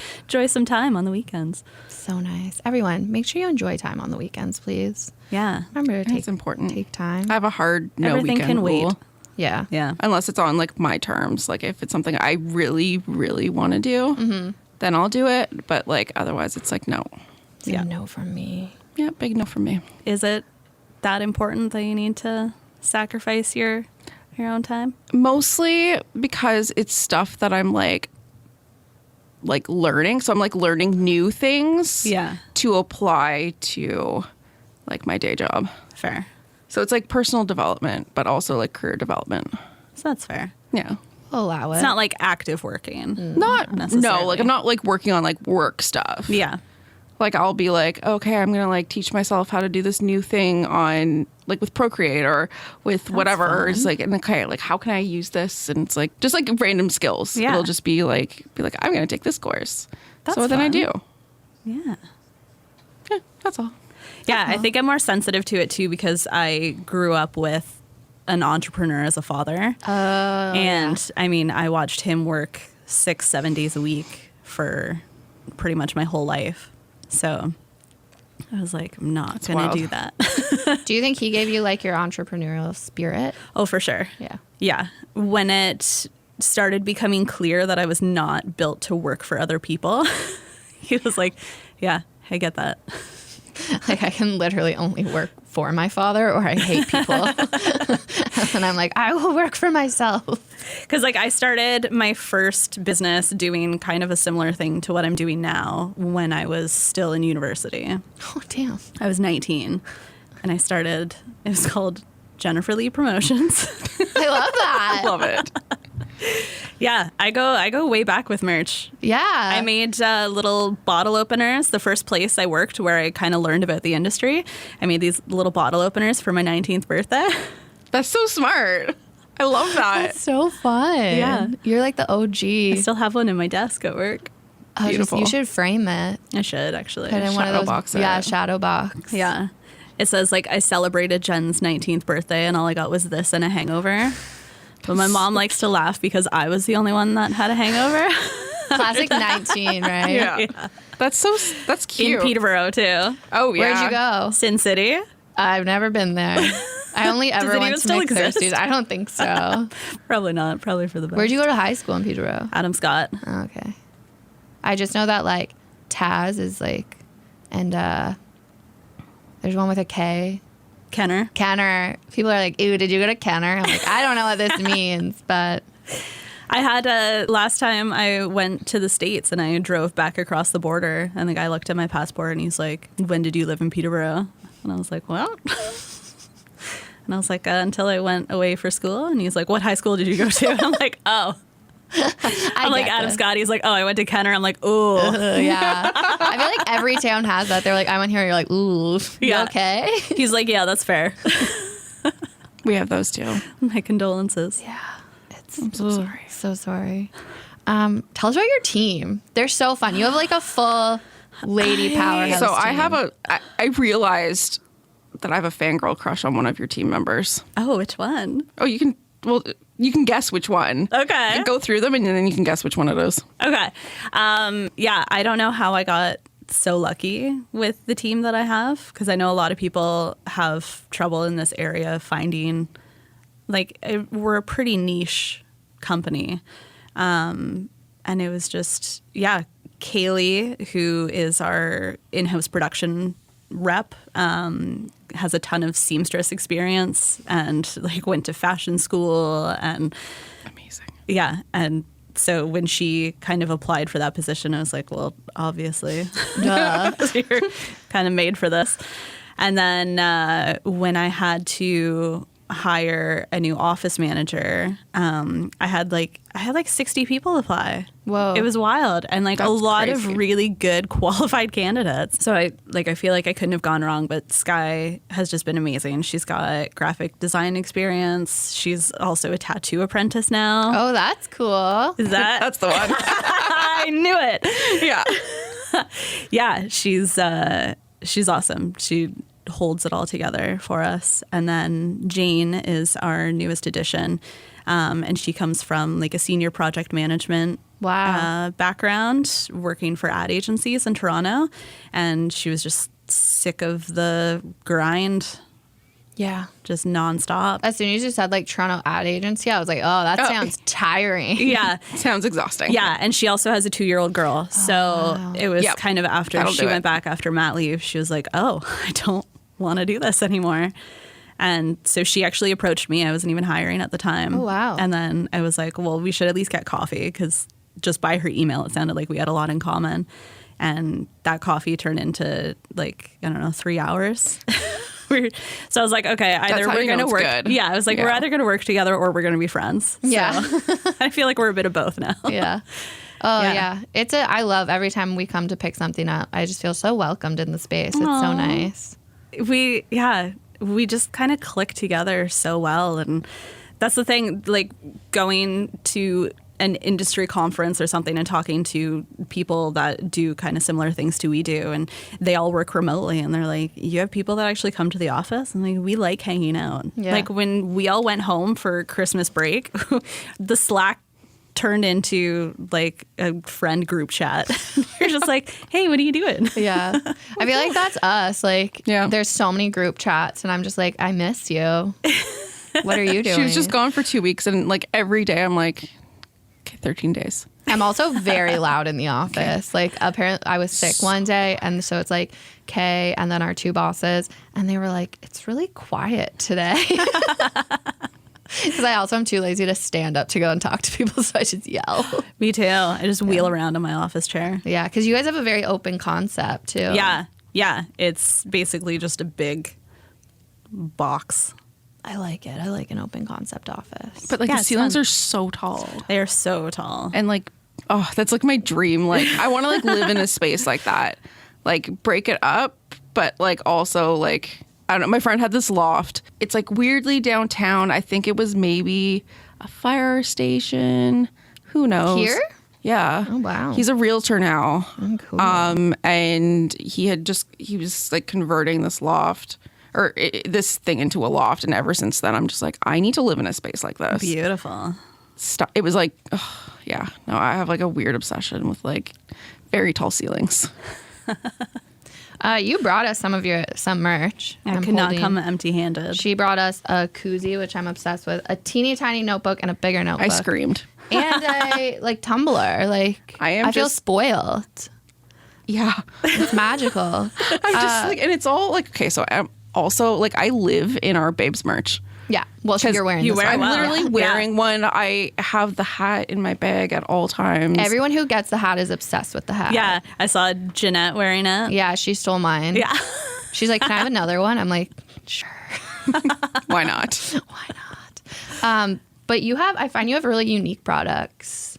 some time on the weekends. So nice. Everyone, make sure you enjoy time on the weekends, please. Yeah. Remember to It's important. take time. I have a hard no Everything weekend can wait. rule. Yeah. Yeah. Unless it's on like my terms. Like if it's something I really, really want to do, then I'll do it. But like otherwise it's like no. It's a no from me. Yeah, big no from me. Is it that important that you need to sacrifice your own time? Mostly because it's stuff that I'm like learning. So I'm like learning new things to apply to like my day job. Fair. So it's like personal development, but also like career development. So that's fair. Yeah. Allow it. It's not like active working. Not necessarily. no, like I'm not like working on like work stuff. Yeah. Like I'll be like, okay, I'm gonna like teach myself how to do this new thing on like with Procreate or with whatever. Or it's like, and okay, like how can I use this? And it's like just like random skills. Yeah. It'll just be like I'm gonna take this course. That's then I fun. do. Yeah. Yeah, that's all. Yeah, I think I'm more sensitive to it too because I grew up with an entrepreneur as a father. And I mean, I watched him work 6-7 days a week for pretty much my whole life. So I was like, I'm not going to do that. Do you think he gave you like your entrepreneurial spirit? Oh, for sure. Yeah. Yeah. When it started becoming clear that I was not built to work for other people, he was like, yeah, I get that. Like I can literally only work for my father or I hate people. And I'm like, I will work for myself. Because like I started my first business doing kind of a similar thing to what I'm doing now when I was still in university. Oh, damn. I was 19 and I started, it was called Jennifer Lee Promotions. I love that. Love it. Yeah, I go way back with merch. Yeah. I made little bottle openers. The first place I worked where I kind of learned about the industry, I made these little bottle openers for my 19th birthday. That's so smart. I love that. That's so fun. Yeah. You're like the OG. I still have one in my desk at work. Beautiful. You should frame it. I should actually. Put in one of Shadow those. box it. Yeah, shadow box. Yeah. It says like I celebrated Jen's 19th birthday and all I got was this and a hangover. But my mom likes to laugh because I was the only one that had a hangover. Classic 19, right? Yeah. That's cute. In Peterborough too. Oh yeah. Where'd you go? Sin City. I've never been there. I only ever it went even to still exist? McThirsty's. I don't think so. Probably not. Probably for the best. Where'd you go to high school in Peterborough? Adam Scott. Oh, okay. I just know that like Taz is like, and there's one with a K. Kenner. Kenner. People are like, ew, did you go to Kenner? I'm like, I don't know what this means, but I had last time I went to the States and I drove back across the border and the guy looked at my passport and he's like, when did you live in Peterborough? And I was like, well, and I was like, until I went away for school. And he's like, what high school did you go to? I'm like, oh. I'm like Adam Scott. He's like, oh, I went to Kenner. I'm like, ooh. Yeah. I feel like every town has that. They're like, I went here. You're like, ooh, you Yeah. okay? He's like, yeah, that's fair. We have those too. My condolences. Yeah. I'm so sorry. So sorry. Tell us about your team. They're so fun. You have like a full lady powerhouse So I team. have I realized that I have a fangirl crush on one of your team members. Oh, which one? Oh, you can guess which one. Okay. You can go through them and then you can guess which one it is. Okay. Yeah, I don't know how I got so lucky with the team that I have because I know a lot of people have trouble in this area finding, like, we're a pretty niche company. And it was just, yeah, Kaylee, who is our in-house production rep, has a ton of seamstress experience and like went to fashion school and Amazing. yeah. And so when she kind of applied for that position, I was like, well, obviously you're kind of made for this. And then when I had to hire a new office manager, I had like 60 people apply. Whoa. It was wild. And like That's a lot crazy. of really good qualified candidates. So I feel like I couldn't have gone wrong, but Sky has just been amazing. She's got graphic design experience. She's also a tattoo apprentice now. Oh, that's cool. Is that? That's the one. I knew it. Yeah. Yeah, she's awesome. She holds it all together for us. And then Jane is our newest addition. And she comes from like a senior project management background, working for ad agencies in Toronto. And she was just sick of the grind, Yeah. just nonstop. As soon as you said like Toronto ad agency, I was like, oh, that sounds tiring. Yeah. Sounds exhausting. Yeah, and she also has a 2-year-old girl. So it was Yep. kind of after That'll she do went it. back after mat leave, she was like, oh, I don't want to do this anymore. And so she actually approached me. I wasn't even hiring at the time. Oh, wow. And then I was like, well, we should at least get coffee because just by her email, it sounded like we had a lot in common. And that coffee turned into like, I don't know, 3 hours. So I was like, okay, either how we're you going know to it's work. good. Yeah, I was like, Yeah. we're either going to work together or we're going to be friends. Yeah. So I feel like we're a bit of both now. Yeah. Oh yeah. I love every time we come to pick something up. I just feel so welcomed in the space. It's so nice. We just kind of click together so well. And that's the thing, like going to an industry conference or something and talking to people that do kind of similar things to we do, and they all work remotely, and they're like, you have people that actually come to the office, and like, we like hanging out. Yeah. Like when we all went home for Christmas break, the Slack turned into like a friend group chat. You're just like, hey, what are you doing? Yeah. I feel like that's us. Like there's so many group chats and I'm just like, I miss you. What are you doing? She was just gone for 2 weeks, and like every day I'm like, okay, 13 days. I'm also very loud in the office. Like apparently I was sick one day, and so it's like Kay and then our two bosses, and they were like, it's really quiet today. Because I also am too lazy to stand up to go and talk to people, so I just yell. Me too. I just wheel around in my office chair. Yeah, because you guys have a very open concept too. Yeah. It's basically just a big box. I like it. I like an open concept office. But like the ceilings are so tall. They are so tall. And like, oh, that's like my dream. Like I want to like live in a space like that. Like break it up, but like also like, I don't know. My friend had this loft. It's like weirdly downtown. I think it was maybe a fire station. Who knows? Here? Yeah. Oh, wow. He's a realtor now. Oh, cool. And he was like converting this loft or this thing into a loft. And ever since then, I'm just like, I need to live in a space like this. Beautiful. It was like, oh, yeah. No, I have like a weird obsession with like very tall ceilings. You brought us some merch. I could not come empty-handed. She brought us a koozie, which I'm obsessed with, a teeny tiny notebook, and a bigger notebook. I screamed. And a like tumbler. Like I feel spoiled. Yeah, it's magical. I'm just like, and it's all like, okay. So I'm also like, I live in our Babes merch. Yeah. Well, you're wearing this. I'm literally wearing one. I have the hat in my bag at all times. Everyone who gets the hat is obsessed with the hat. Yeah. I saw Jeanette wearing it. Yeah. She stole mine. Yeah. She's like, can I have another one? I'm like, sure. Why not? Why not? But I find you have really unique products.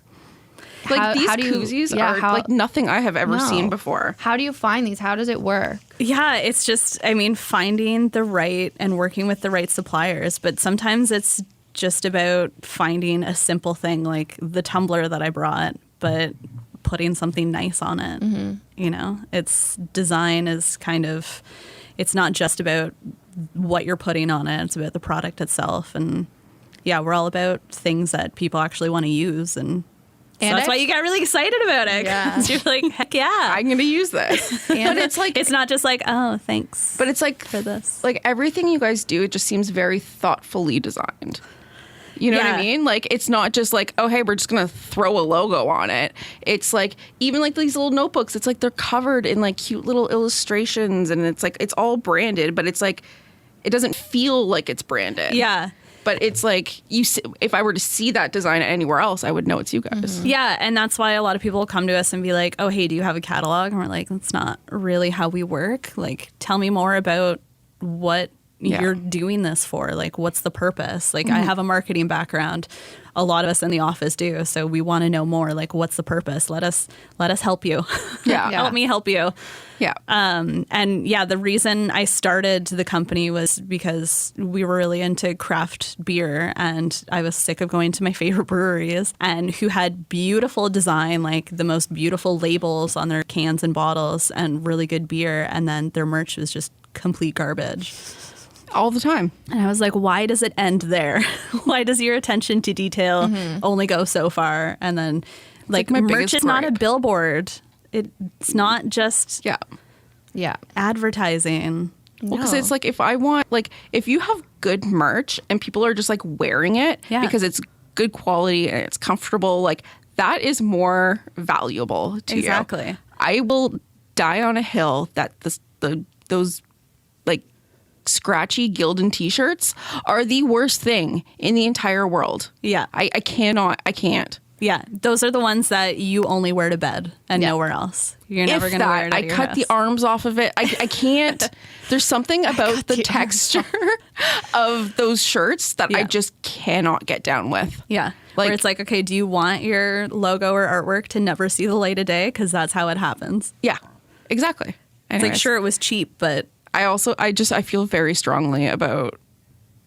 Like these koozies are like nothing I have ever seen before. How do you find these? How does it work? Yeah, it's just, finding the right and working with the right suppliers. But sometimes it's just about finding a simple thing like the tumbler that I brought, but putting something nice on it. Mm-hmm. You know, it's design is kind of, it's not just about what you're putting on it. It's about the product itself. And yeah, we're all about things that people actually want to use. And that's why you get really excited about it. Yeah. You're like, heck yeah. I'm going to use this. And but it's like, it's not just like, oh, thanks. But it's like for this. Like everything you guys do, it just seems very thoughtfully designed. You know what I mean? Like, it's not just like, oh, hey, we're just going to throw a logo on it. It's like, even like these little notebooks, it's like they're covered in like cute little illustrations, and it's like, it's all branded, but it's like, it doesn't feel like it's branded. Yeah. But it's like, if I were to see that design anywhere else, I would know it's you guys. Mm-hmm. Yeah, and that's why a lot of people come to us and be like, oh, hey, do you have a catalog? And we're like, that's not really how we work. Like, tell me more about what you're doing this for. Like, what's the purpose? Like, I have a marketing background. A lot of us in the office do. So we want to know more. Like, what's the purpose? Let us help you. Yeah. Help me help you. Yeah. And yeah, the reason I started the company was because we were really into craft beer, and I was sick of going to my favorite breweries and who had beautiful design, like the most beautiful labels on their cans and bottles, and really good beer. And then their merch was just complete garbage. All the time. And I was like, why does it end there? Why does your attention to detail only go so far? And then like merch is not a billboard. It's not just advertising. Well, because it's like, if I want, like, if you have good merch and people are just like wearing it because it's good quality and it's comfortable, like that is more valuable to you. Exactly. I will die on a hill that those like scratchy Gildan t-shirts are the worst thing in the entire world. Yeah. I can't. Yeah, those are the ones that you only wear to bed and nowhere else. You're never going to wear it out of your cut house. the arms off of it. I can't. There's something about the texture of those shirts that I just cannot get down with. Yeah. Where it's like, okay, do you want your logo or artwork to never see the light of day? Because that's how it happens. Yeah, exactly. It's like, sure, it was cheap, but I feel very strongly about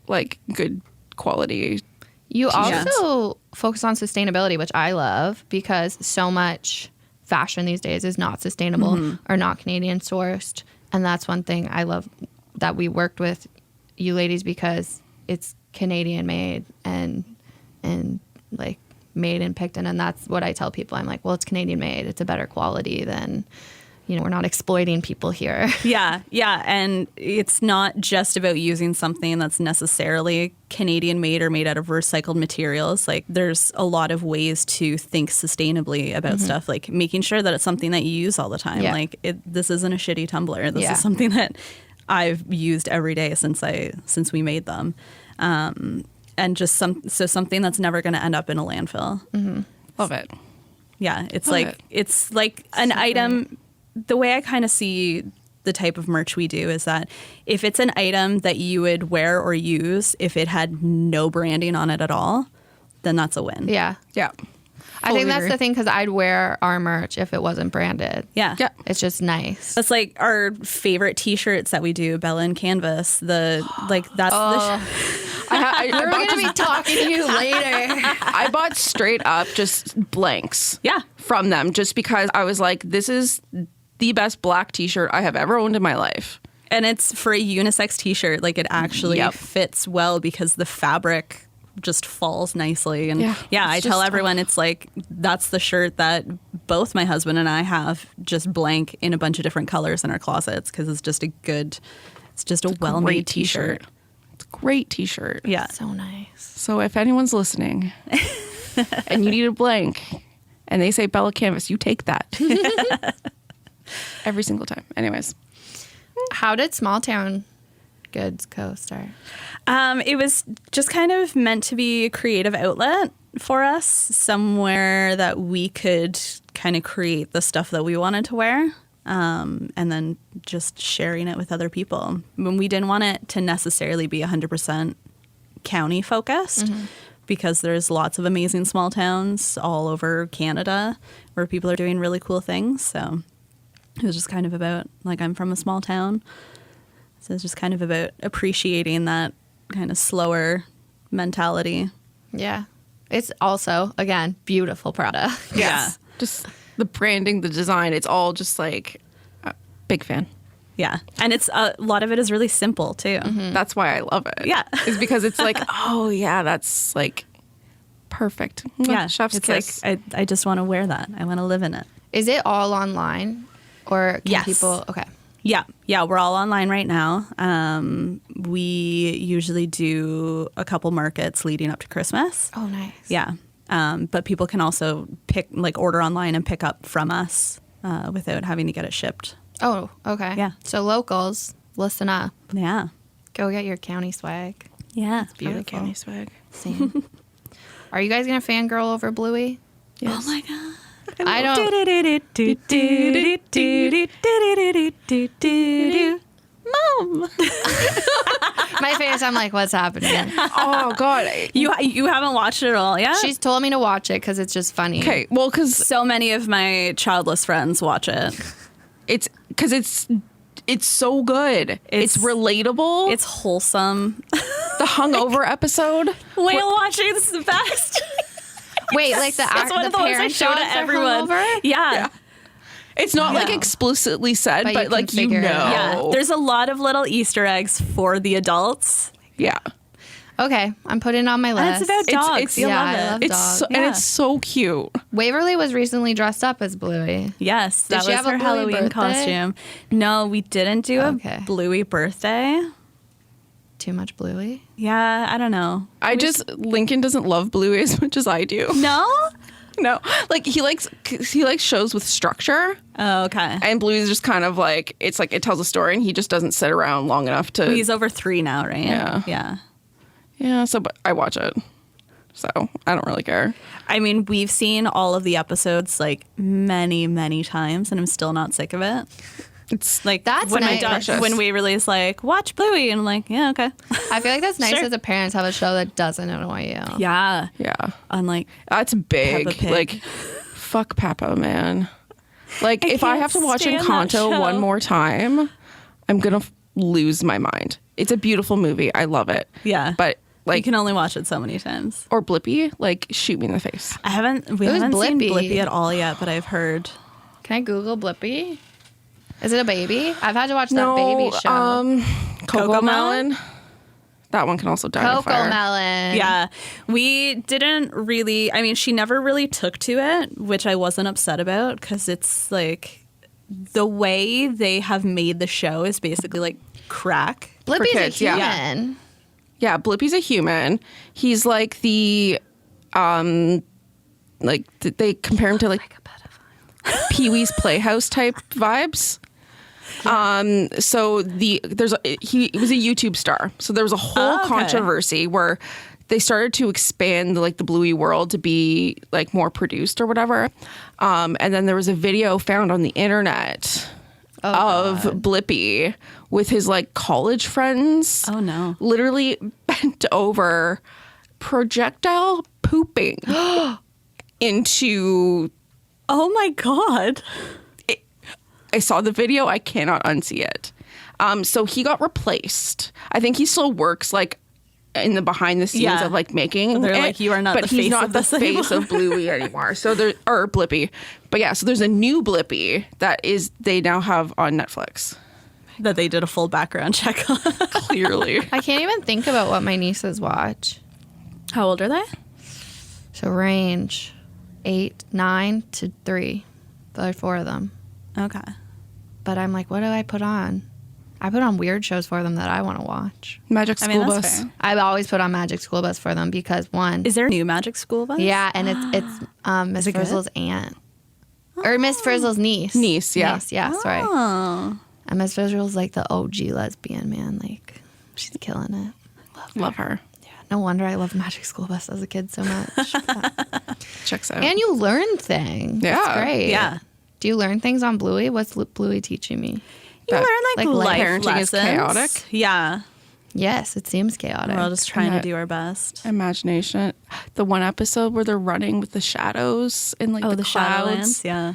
like good quality. You also focus on sustainability, which I love because so much fashion these days is not sustainable or not Canadian sourced. And that's one thing I love that we worked with you ladies because it's Canadian made and like made in Picton. And that's what I tell people. I'm like, well, it's Canadian made. It's a better quality than, we're not exploiting people here. Yeah. And it's not just about using something that's necessarily Canadian made or made out of recycled materials. Like there's a lot of ways to think sustainabwe about stuff, like making sure that it's something that you use all the time. Yeah. Like this isn't a shitty tumbler. This is something that I've used every day since we made them. And just something that's never going to end up in a landfill. Love it. Yeah. It's like an item. The way I kind of see the type of merch we do is that if it's an item that you would wear or use, if it had no branding on it at all, then that's a win. Yeah. Yeah. I think that's the thing because I'd wear our merch if it wasn't branded. Yeah. It's just nice. That's like our favorite T-shirts that we do, Bella and Canvas. We're going to be talking to you later. I bought straight up just blanks from them just because I was like, this is the best black T-shirt I have ever owned in my life. And it's for a unisex T-shirt. Like it actually fits well because the fabric just falls nicely. And I tell everyone it's like, that's the shirt that both my husband and I have just blank in a bunch of different colors in our closets because it's just a well-made T-shirt. It's a great T-shirt. Yeah. So nice. So if anyone's listening and you need a blank and they say Bella Canvas, you take that. Every single time. Anyways. How did Small Town Goods Co. start? It was just kind of meant to be a creative outlet for us, somewhere that we could kind of create the stuff that we wanted to wear, and then just sharing it with other people. When we didn't want it to necessarily be 100% county focused, because there's lots of amazing small towns all over Canada where people are doing really cool things. So it was just kind of about, like, I'm from a small town. So it's just kind of about appreciating that kind of slower mentality. Yeah. It's also, again, beautiful product. Yes. Yeah. Just the branding, the design, it's all just like, big fan. Yeah. And it's a lot of it is really simple too. That's why I love it. Yeah. Is because it's like, oh yeah, that's like perfect. Yeah. Chef's it's kiss. like, I just want to wear that. I want to live in it. Is it all online? Or can people... Okay. Yeah. Yeah. We're all online right now. We usually do a couple markets leading up to Christmas. Oh, nice. Yeah. But people can also order online and pick up from us without having to get it shipped. Oh, okay. Yeah. So locals, listen up. Yeah. Go get your county swag. Yeah. It's beautiful. County swag. Same. Are you guys going to fangirl over Bluey? Yes. Oh my God. I don't. Mom. My face, I'm like, what's happening? Oh God. You haven't watched it at all, yeah? She's told me to watch it because it's just funny. Okay. Well, because so many of my childless friends watch it. It's because it's so good. It's relatable. It's wholesome. The hungover episode. Whale watching is the best. Wait, like That's one the of the ones I showed to everyone. Yeah. It's not like explicitly said, but you like can figure it out. Yeah. There's a lot of little Easter eggs for the adults. Yeah. Okay, I'm putting it on my list. And it's about dogs. You'll love it. I love It's dogs. so, and it's so cute. Waverly was recently dressed up as Bluey. Yes, Did that she was have a her Bluey Halloween birthday? costume. No, we didn't do Okay. a Bluey birthday. Too much Bluey? Yeah, I don't know. Lincoln doesn't love Bluey as much as I do. No? No, like he likes shows with structure. Oh, okay. And Bluey's just kind of like, it's like it tells a story and he just doesn't sit around long enough to. He's over 3 now, right? Yeah. Yeah. Yeah, so but I watch it. So I don't really care. I mean, we've seen all of the episodes like many, many times and I'm still not sick of it. It's Like That's when nice. when Waverly's like, watch Bluey, and I'm like, yeah, okay. I feel like that's nice Sure. as a parent to have a show that doesn't annoy you. Yeah. yeah. Unlike That's big. Peppa Pig. Like, fuck Peppa, man. Like, if I can't have to watch stand that Encanto show. one more time, I'm gonna lose my mind. It's a beautiful movie. I love it. Yeah. But you like, can only watch it so many times. or Blippi, like, shoot me in the face. We haven't seen Blippi? Blippi at all yet, but I've heard. Can I Google Blippi? Is it a baby? I've had to watch that baby show. Coco Melon. That one can also die in a Coco fire. Melon. Yeah, we didn't really. I mean, she never really took to it, which I wasn't upset about because it's like the way they have made the show is basically like crack. Blippi's kids, a yeah. human. Yeah, Blippi's a human. He's like the, they compare him to like Pee-wee's Playhouse type vibes. So he was a YouTube star. So there was a whole controversy where they started to expand like the Bluey world to be like more produced or whatever. And then there was a video found on the internet of Blippi with his like college friends. Oh no! Literally bent over, projectile pooping into. Oh my god! I saw the video. I cannot unsee it. So he got replaced. I think he still works like in the behind the scenes of like making. They're it, like, you are not but the he's face not of the this face anymore. of Bluey anymore. So there or Blippi, but yeah. So there's a new Blippi that is they now have on Netflix. That they did a full background check on. Clearly, I can't even think about what my nieces watch. How old are they? So range 8, 9 to 3. There are 4 of them. Okay. But I'm like, what do I put on? I put on weird shows for them that I want to watch. Magic I School mean, that's Bus. fair. I've always put on Magic School Bus for them because one, Is there a new Magic School Bus? yeah, and it's Miss it good? Frizzle's aunt or Miss Frizzle's niece. Niece, yeah. yeah, sorry. Oh. And Miss Frizzle's like the OG lesbian, man. Like she's killing it. Love her. Yeah, no wonder I loved Magic School Bus as a kid so much. Checks out. And you learn things. Yeah. It's great. Yeah. Do you learn things on Bluey? What's Bluey teaching me? You That, learn like life parenting lessons. is chaotic. Yeah. Yes, it seems chaotic. We're all just trying to Yeah. do our best. Imagination. The one episode where they're running with the shadows and like the clouds. Shadowlands. Yeah.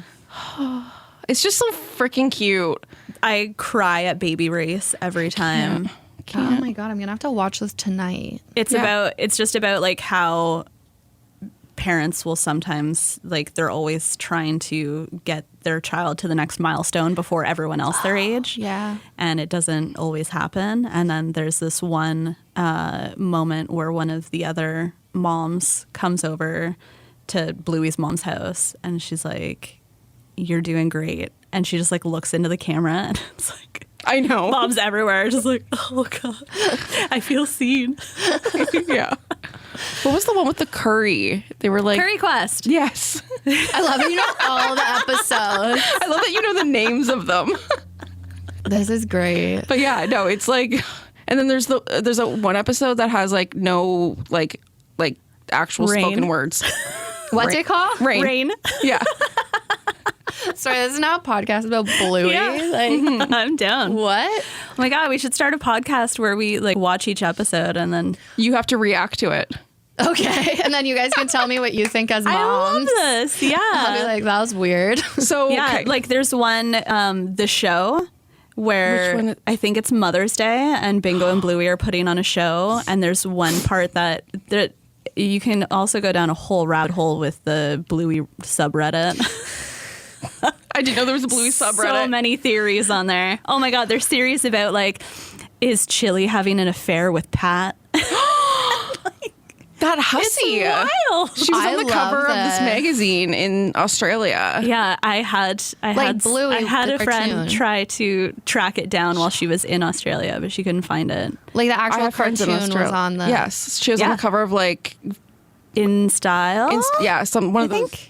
It's just so freaking cute. I cry at Baby Race every time. Oh my god, I'm gonna have to watch this tonight. It's just about like how parents will sometimes like they're always trying to get their child to the next milestone before everyone else their age. Yeah. And it doesn't always happen. And then there's this one moment where one of the other moms comes over to Bluey's mom's house and she's like, "You're doing great." And she just like looks into the camera and it's like I know. moms everywhere just like, "Oh god, I feel seen." Yeah. What was the one with the curry? They were like Curry Quest. Yes. I love that you know all the episodes. I love that you know the names of them. This is great. But yeah, no, it's like, and then there's a one episode that has like no like actual Rain. spoken words. What's it called? Rain. Yeah. Sorry, this is not a podcast about Bluey. Yeah. Like I'm down. what? Oh my god, we should start a podcast where we like watch each episode and then You have to react to it. Okay, and then you guys can tell me what you think as moms. I love this. Yeah. I'll be like, that was weird. So Yeah, okay. like there's one the show where Which one? I think it's Mother's Day and Bingo and Bluey are putting on a show and there's one part that you can also go down a whole rabbit hole with the Bluey subreddit. I didn't know there was a Bluey subreddit. So many theories on there. Oh my god, there's theories about like, is Chili having an affair with Pat? That hussy. Wild. She was I on the love cover of this this. magazine in Australia. Yeah, I had Bluey, I had the a friend cartoon. try to track it down while she was in Australia, but she couldn't find it. Like the I actual have friends in cartoon Australia. was on the. Yes, she was on Yeah. the cover of like In style, one of those.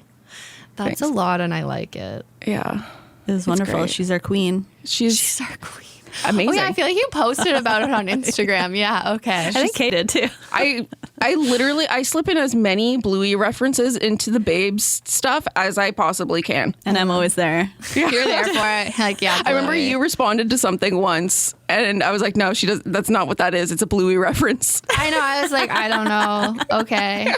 That's a lot, and I like it. Yeah, it was wonderful. great. She's our queen. she's our queen. amazing. Oh, yeah, I feel like you posted about it on Instagram. Yeah, okay. I think Kate did too. I literally slip in as many Bluey references into the Babes stuff as I possibly can. And I'm always there. You're there for it. Like, yeah. I remember Bluey. you responded to something once and I was like, no, she does. That's not what that is. It's a Bluey reference. I know. I was like, I don't know. Okay.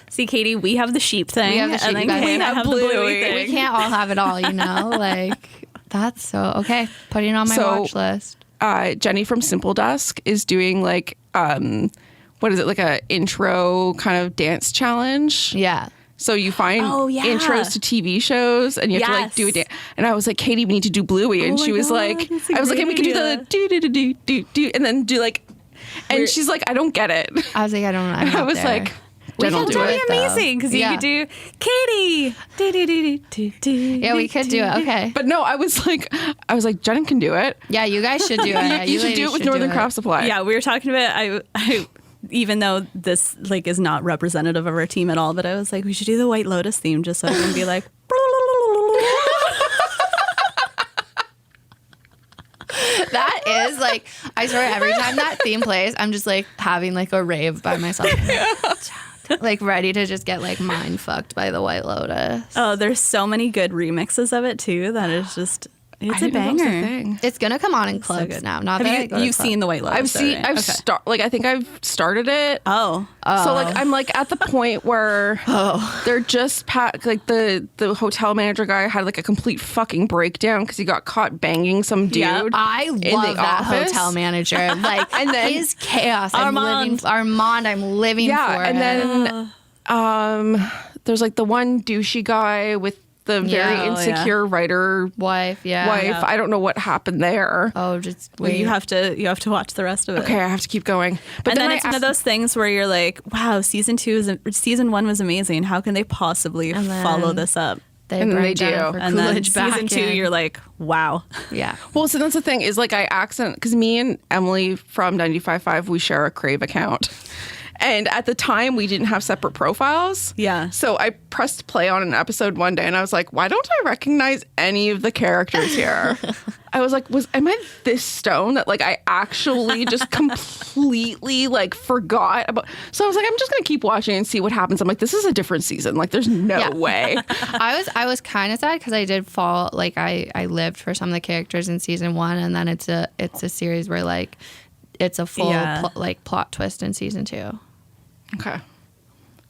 See, Katie, we have the sheep thing. We have the sheep, and then you guys Kate have have the Bluey. Bluey thing. We can't all have it all, you know? Like, that's so okay. Putting it on my watch list. Jenny from Simple Desk is doing like, what is it? Like a intro kind of dance challenge. Yeah. So you find intros to TV shows and you have to like do a dance. And I was like, Katie, we need to do Bluey. And Oh she my was God, like, that's a I was like, great hey, we can do the do and then do like, and she's like, I don't get it. I was like, I don't know. I'm I not was there. like, We Jen will can do do it. it. That'd be amazing because you could do Katie. Yeah, we could do it. Okay. But no, I was like, Jen can do it. Yeah, you guys should do it. Yeah, You should ladies do it with should Northern it. Craft Supply. Yeah, we were talking about I even though this like is not representative of our team at all, but I was like, we should do the White Lotus theme just so I can be like. That is like, I swear every time that theme plays, I'm just like having like a rave by myself. Like ready to just get like mind fucked by the White Lotus. Oh, there's so many good remixes of it too. That is just it's I a didn't know that was a banger. thing. It's gonna come on in clubs good. now. Not Have that I go to you've clubs. seen the White Lotus? I've okay. I think I've started it. Oh, So like I'm like at the point where they're just like the hotel manager guy had like a complete fucking breakdown because he got caught banging some dude. Yeah. I in love the that office. hotel manager. Like, And then- his chaos. Armand. I'm living for and it. then there's like the one douchey guy with the very Yeah. insecure writer wife. Yeah. wife. I don't know what happened there. Oh, just well, wait. you have to watch the rest of it. Okay, I have to keep going. But And then I it's one of those things where you're like, wow, season 1 was amazing. How can they possibly And then- follow this up? They and then bring they do. Jennifer And then Coolidge back season 2, in. you're like, wow. Yeah. Well, so that's the thing is like I because me and Emily from 95.5, we share a Crave account. And at the time, we didn't have separate profiles. Yeah. So I pressed play on an episode one day and I was like, why don't I recognize any of the characters here? I was like, am I this stoned that like I actually just completely like forgot about? So I was like, I'm just going to keep watching and see what happens. I'm like, this is a different season. Like, there's no Yeah. way. I was kind of sad because I did fall, like I lived for some of the characters in season 1, and then it's a series where like it's a full Yeah. plot twist in season 2. Okay.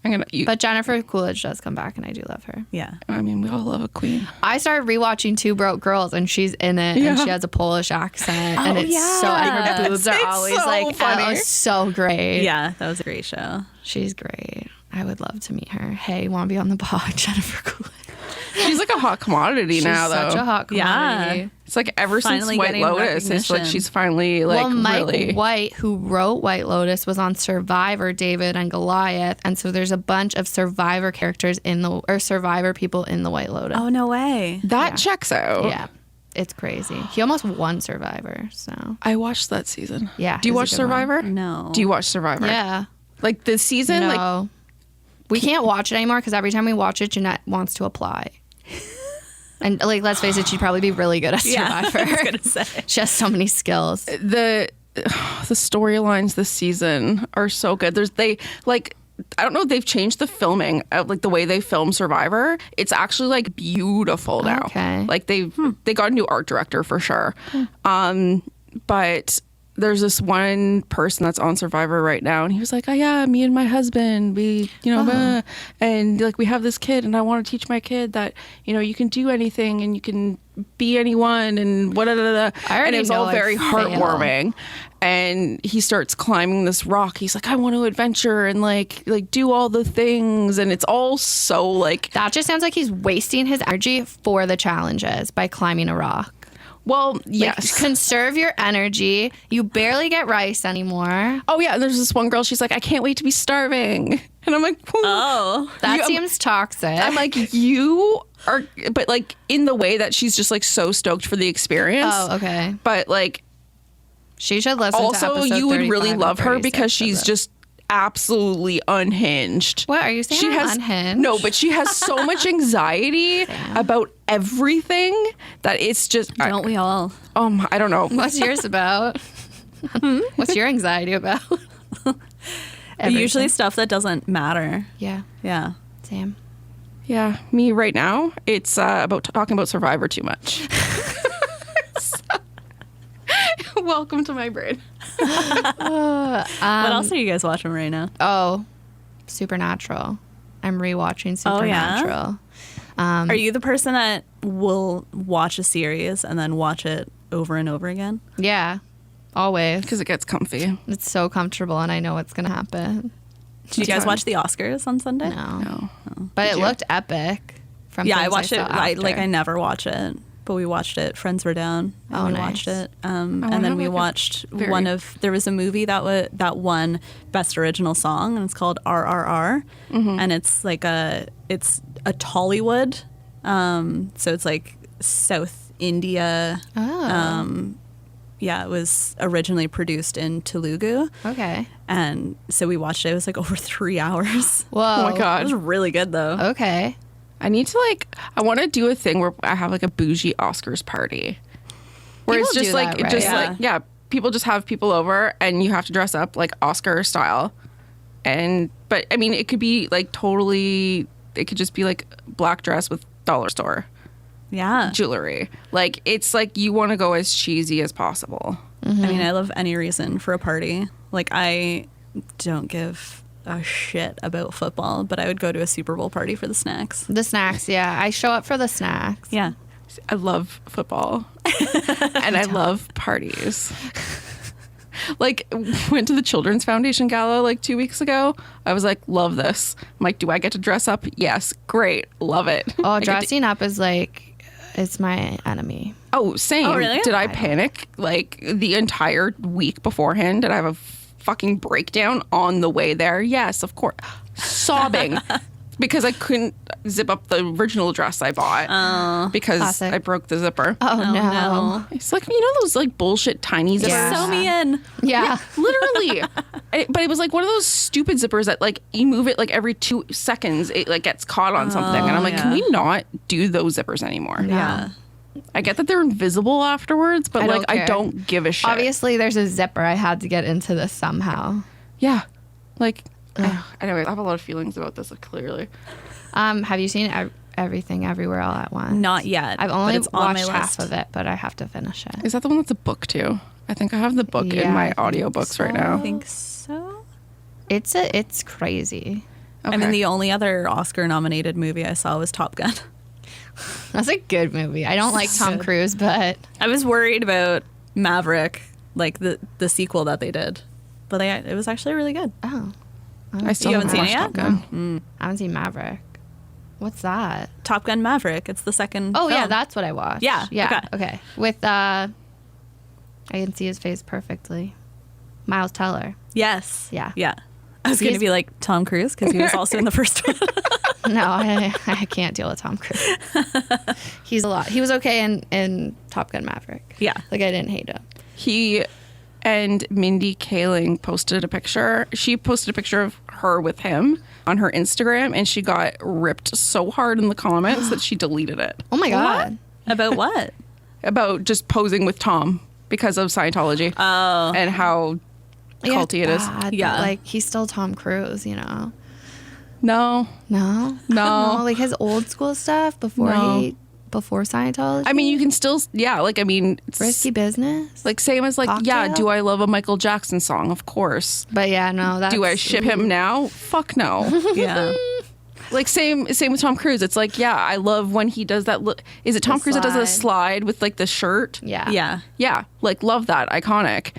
I'm going to, But Jennifer Coolidge does come back, and I do love her. Yeah. I mean, we all love a queen. I started rewatching Two Broke Girls, and she's in it, and she has a Polish accent, and it's so, and her boobs are It's always so like, funny. oh, it's so great. Yeah, that was a great show. She's great. I would love to meet her. Hey, want to be on the pod, Jennifer Coolidge? She's like a hot commodity She's now, such though. a hot commodity. Yeah. It's like ever Finally since White getting Lotus, it's like recognition. she's finally like Well, Mike really. White, who wrote White Lotus, was on Survivor, David and Goliath, and so there's a bunch of Survivor characters Survivor people in the White Lotus. Oh, no way. That checks out. Yeah, it's crazy. He almost won Survivor, so I watched that season. Yeah, Do you it watch was a good one. Survivor? No. Do you watch Survivor? yeah. Like this season, No, like we can't watch it anymore because every time we watch it, Jeanette wants to apply. And like, let's face it, she'd probably be really good at Yeah, Survivor. I was going to say. She has so many skills. the storylines this season are so good. I don't know if they've changed the filming, like the way they film Survivor. It's actually like beautiful now. Okay. Like they got a new art director for sure. But there's this one person that's on Survivor right now, and he was like, "Oh yeah, me and my husband, we, and like we have this kid, and I want to teach my kid that you can do anything and you can be anyone, and what." I And already it was know all I'd very fail. heartwarming. And he starts climbing this rock. He's like, "I want to adventure and like do all the things," and it's all so like. That just sounds like he's wasting his energy for the challenges by climbing a rock. Well, Like, yes. conserve your energy. You barely get rice anymore. Oh yeah, and there's this one girl. She's like, "I can't wait to be starving," and I'm like, Oh. That seems toxic. I'm like, you are, but like in the way that she's just like so stoked for the experience. oh, okay. But like She should listen to also episode you would really 35 love and her 36 because of she's this. just absolutely unhinged. What are you saying? She I'm has unhinged? no, but she has so much anxiety about everything that it's just. Don't we all? I don't know. What's yours about? What's your anxiety about? Usually stuff that doesn't matter. Yeah, Yeah. same. Yeah, me right now. It's about talking about Survivor too much. Welcome to my brain. What else are you guys watching right now? Oh, Supernatural. I'm rewatching Oh, yeah? Supernatural. Are you the person that will watch a series and then watch it over and over again? Yeah, always. Because it gets comfy. It's so comfortable, and I know what's gonna happen. Did you guys watch the Oscars on Sunday? No, No. but it you? looked epic. From Yeah, I things watched it. saw after. I never watch it, but we watched it. Friends were down. And Oh, we nice. watched it. And wanna then have, we like, a watched very- there was a movie that won Best Original Song, and it's called RRR. And it's like it's a Tollywood. So it's like South India. Oh, Yeah, it was originally produced in Telugu. okay. And so we watched it. It was like over 3 hours. Whoa. Oh my It god. was really good though. Okay. I need to I want to do a thing where I have like a bougie Oscars party. Where it's People just do like that, right? yeah, people just have people over and you have to dress up like Oscar style. But I mean it could be like totally it could just be like black dress with dollar store Yeah. jewelry. Like it's like you want to go as cheesy as possible. I mean, I love any reason for a party. Like, I don't give a shit about football, but I would go to a Super Bowl party for the snacks. The snacks, yeah. I show up for the snacks. Yeah. I love football and I love parties. Like went to the Children's Foundation Gala like 2 weeks ago. I was like, love this. I'm like, do I get to dress up? Yes. Great. Love it. Oh, I get to- dressing up is like, it's my enemy. Oh, same. Oh, really? Did I panic like the entire week beforehand? Did I have a fucking breakdown on the way there? Yes, of course. Sobbing because I couldn't zip up the original dress I bought because Classic. I broke the zipper. Oh, no. no. It's like, you know those like bullshit tiny zippers? Yeah. Sew me in. Yeah. Literally. But it was like one of those stupid zippers that like you move it like every 2 seconds it like gets caught on something and I'm like, can yeah. we not do those zippers anymore? Yeah. I get that they're invisible afterwards, but I don't like I care. don't give a shit. Obviously, there's a zipper. I had to get into this somehow. Yeah. Like anyway, I have a lot of feelings about this clearly. Have you seen Everything Everywhere All at Once? Not yet. I've only but it's on my watched half list. of it, but I have to finish it. Is that the one that's a book too? I think I have the book Yeah, in my I think audiobooks right I now. think so. It's crazy. I mean, the only other Oscar-nominated movie I saw was Top Gun. That's a good movie. I don't like Tom Cruise, but I was worried about Maverick, like the sequel that they did, but it was actually really good. oh, I still You haven't seen it watched yet? Top Gun. I haven't seen Maverick. What's that? Top Gun Maverick. It's the second. Oh yeah, film. that's what I watched. Yeah, yeah, okay. With I can see his face perfectly. Miles Teller. Yes. Yeah. Yeah. I was going to He's- be like Tom Cruise because he was also in the first one. No, I can't deal with Tom Cruise. He's a lot. He was okay in Top Gun Maverick. Yeah. Like I didn't hate him. He and Mindy Kaling posted a picture. She posted a picture of her with him on her Instagram and she got ripped so hard in the comments that she deleted it. Oh my god. About what? About just posing with Tom because of Scientology. Oh. And how Yeah, culty it is. bad, but, Yeah. like he's still Tom Cruise, you know. No. No. No. like his old school stuff before No. before Scientology. I mean, you can still, yeah, like, I mean, it's Risky Business. like same as like, yeah, Cocktail? do I love a Michael Jackson song? Of course. But yeah, no, that's Do I ship him now? Fuck no. Yeah. Like same with Tom Cruise. It's like, yeah, I love when he does that. Is it Tom The Cruise that does a slide. slide with like the shirt? Yeah. Yeah. Yeah, like love that, iconic.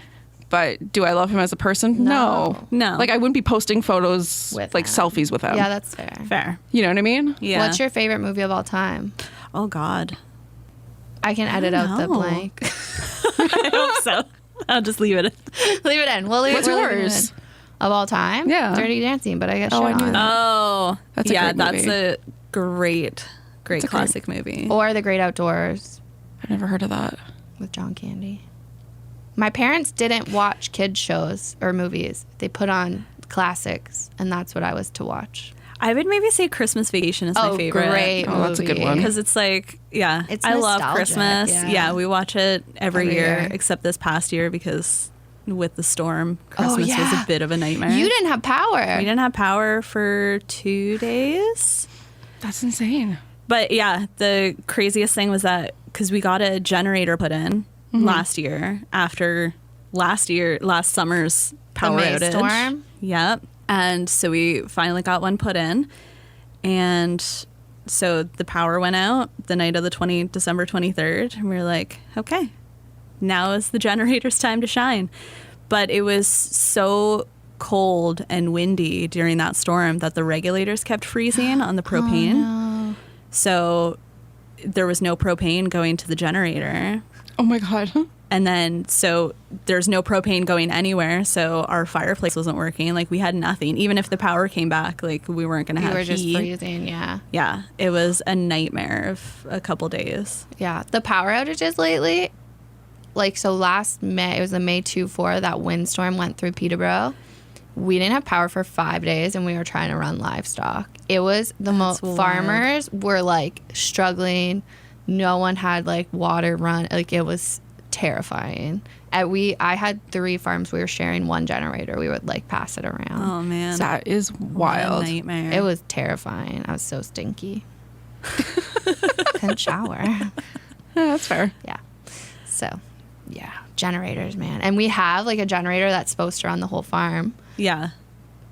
But do I love him as a person? No. No. Like I wouldn't be posting photos With like him. selfies with him. Yeah, that's fair. Fair. You know what I mean? Yeah. What's your favorite movie of all time? Oh God. I can edit out the know. blank. I hope so. I'll just leave it. leave it in. We'll leave What's we're leaving it yours? in. Of all time? Yeah. Dirty Dancing, but I guess Oh, I shit knew on. that. Oh, That's a yeah. great That's movie. a great a great- classic movie. Or The Great Outdoors I've never heard of that. with John Candy. My parents didn't watch kids shows or movies. They put on classics, and that's what I was to watch. I would maybe say Christmas Vacation is my favorite. Great movie. That's a good one. Because it's like, It's I love nostalgic, Christmas. yeah. Yeah, we watch it every Every year, year. except this past year because with the storm, Christmas was a bit of a nightmare. You didn't have power. We didn't have power for 2 days. That's insane. But yeah, the craziest thing was that because we got a generator put in last year after last summer's power May outage. storm? Yep. And so we finally got one put in. And so the power went out the night of the December 23rd. And we were like, okay, now is the generator's time to shine. But it was so cold and windy during that storm that the regulators kept freezing on the propane. No. So there was no propane going to the generator. Oh my God. And then, so there's no propane going anywhere. So our fireplace wasn't working. Like, we had nothing. Even if the power came back, like, we weren't going to You have were just heat. freezing, yeah. Yeah. It was a nightmare of a couple days. Yeah. The power outages lately, like, so last May, it was the May 2-4, that windstorm went through Peterborough. We didn't have power for 5 days, and we were trying to run livestock. It was the most, wild. farmers were, like, struggling. No one had, like, water run. Like, it was terrifying. I had 3 farms. We were sharing one generator. We would, like, pass it around. Oh, man. That is What a wild. nightmare. It was terrifying. I was so stinky. Couldn't shower. Yeah, that's fair. Yeah. So, yeah, generators, man. And we have like a generator that's supposed to run the whole farm. Yeah.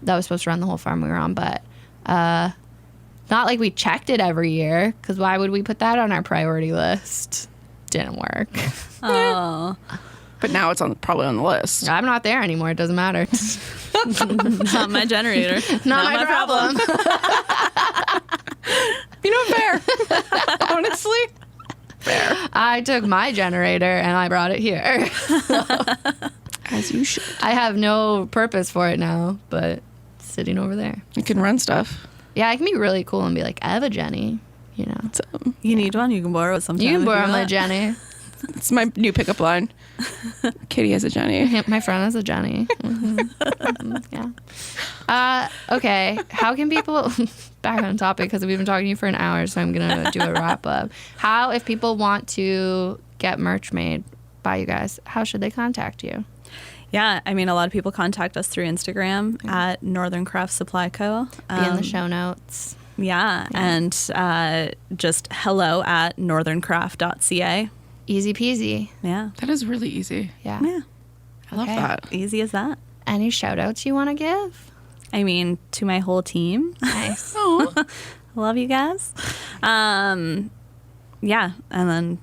That was supposed to run the whole farm we were on, but not like we checked it every year, because why would we put that on our priority list? Didn't work. Oh. But now it's probably on the list. I'm not there anymore. It doesn't matter. Not my generator. Not my problem. You know, fair. Honestly. Fair. I took my generator and I brought it here. As you should. I have no purpose for it now, but it's sitting over there. You can run stuff. Yeah, I can be really cool and be like, I have a Jenny, you know. You need one? You can borrow it sometime. You can if borrow want. my Jenny. It's my new pickup line. Kitty has a Jenny. Yeah, my friend has a Jenny. Yeah. Okay. How can people back on topic, because we've been talking to you for an hour, so I'm gonna do a wrap up. How, if people want to get merch made by you guys, how should they contact you? Yeah, I mean, a lot of people contact us through Instagram at Northern Craft Supply Co. Be in the show notes. Yeah, and just hello at northerncraft.ca. Easy peasy. Yeah. That is really easy. Yeah. Yeah. I love Okay. that. Easy as that. Any shout outs you want to give? I mean, to my whole team. Nice. Love you guys. Yeah, and then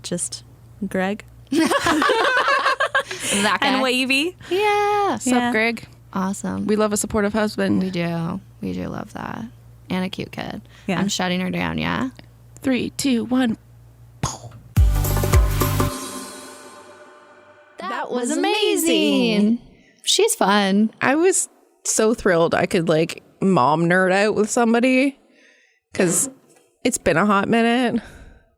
just Greg That guy. and Wavy. Yeah. What's up, Greg? Awesome. We love a supportive husband. We do. We do love that. And a cute kid. Yeah. I'm shutting her down, yeah? 3, 2, 1. That was amazing. She's fun. I was so thrilled I could like mom nerd out with somebody because it's been a hot minute.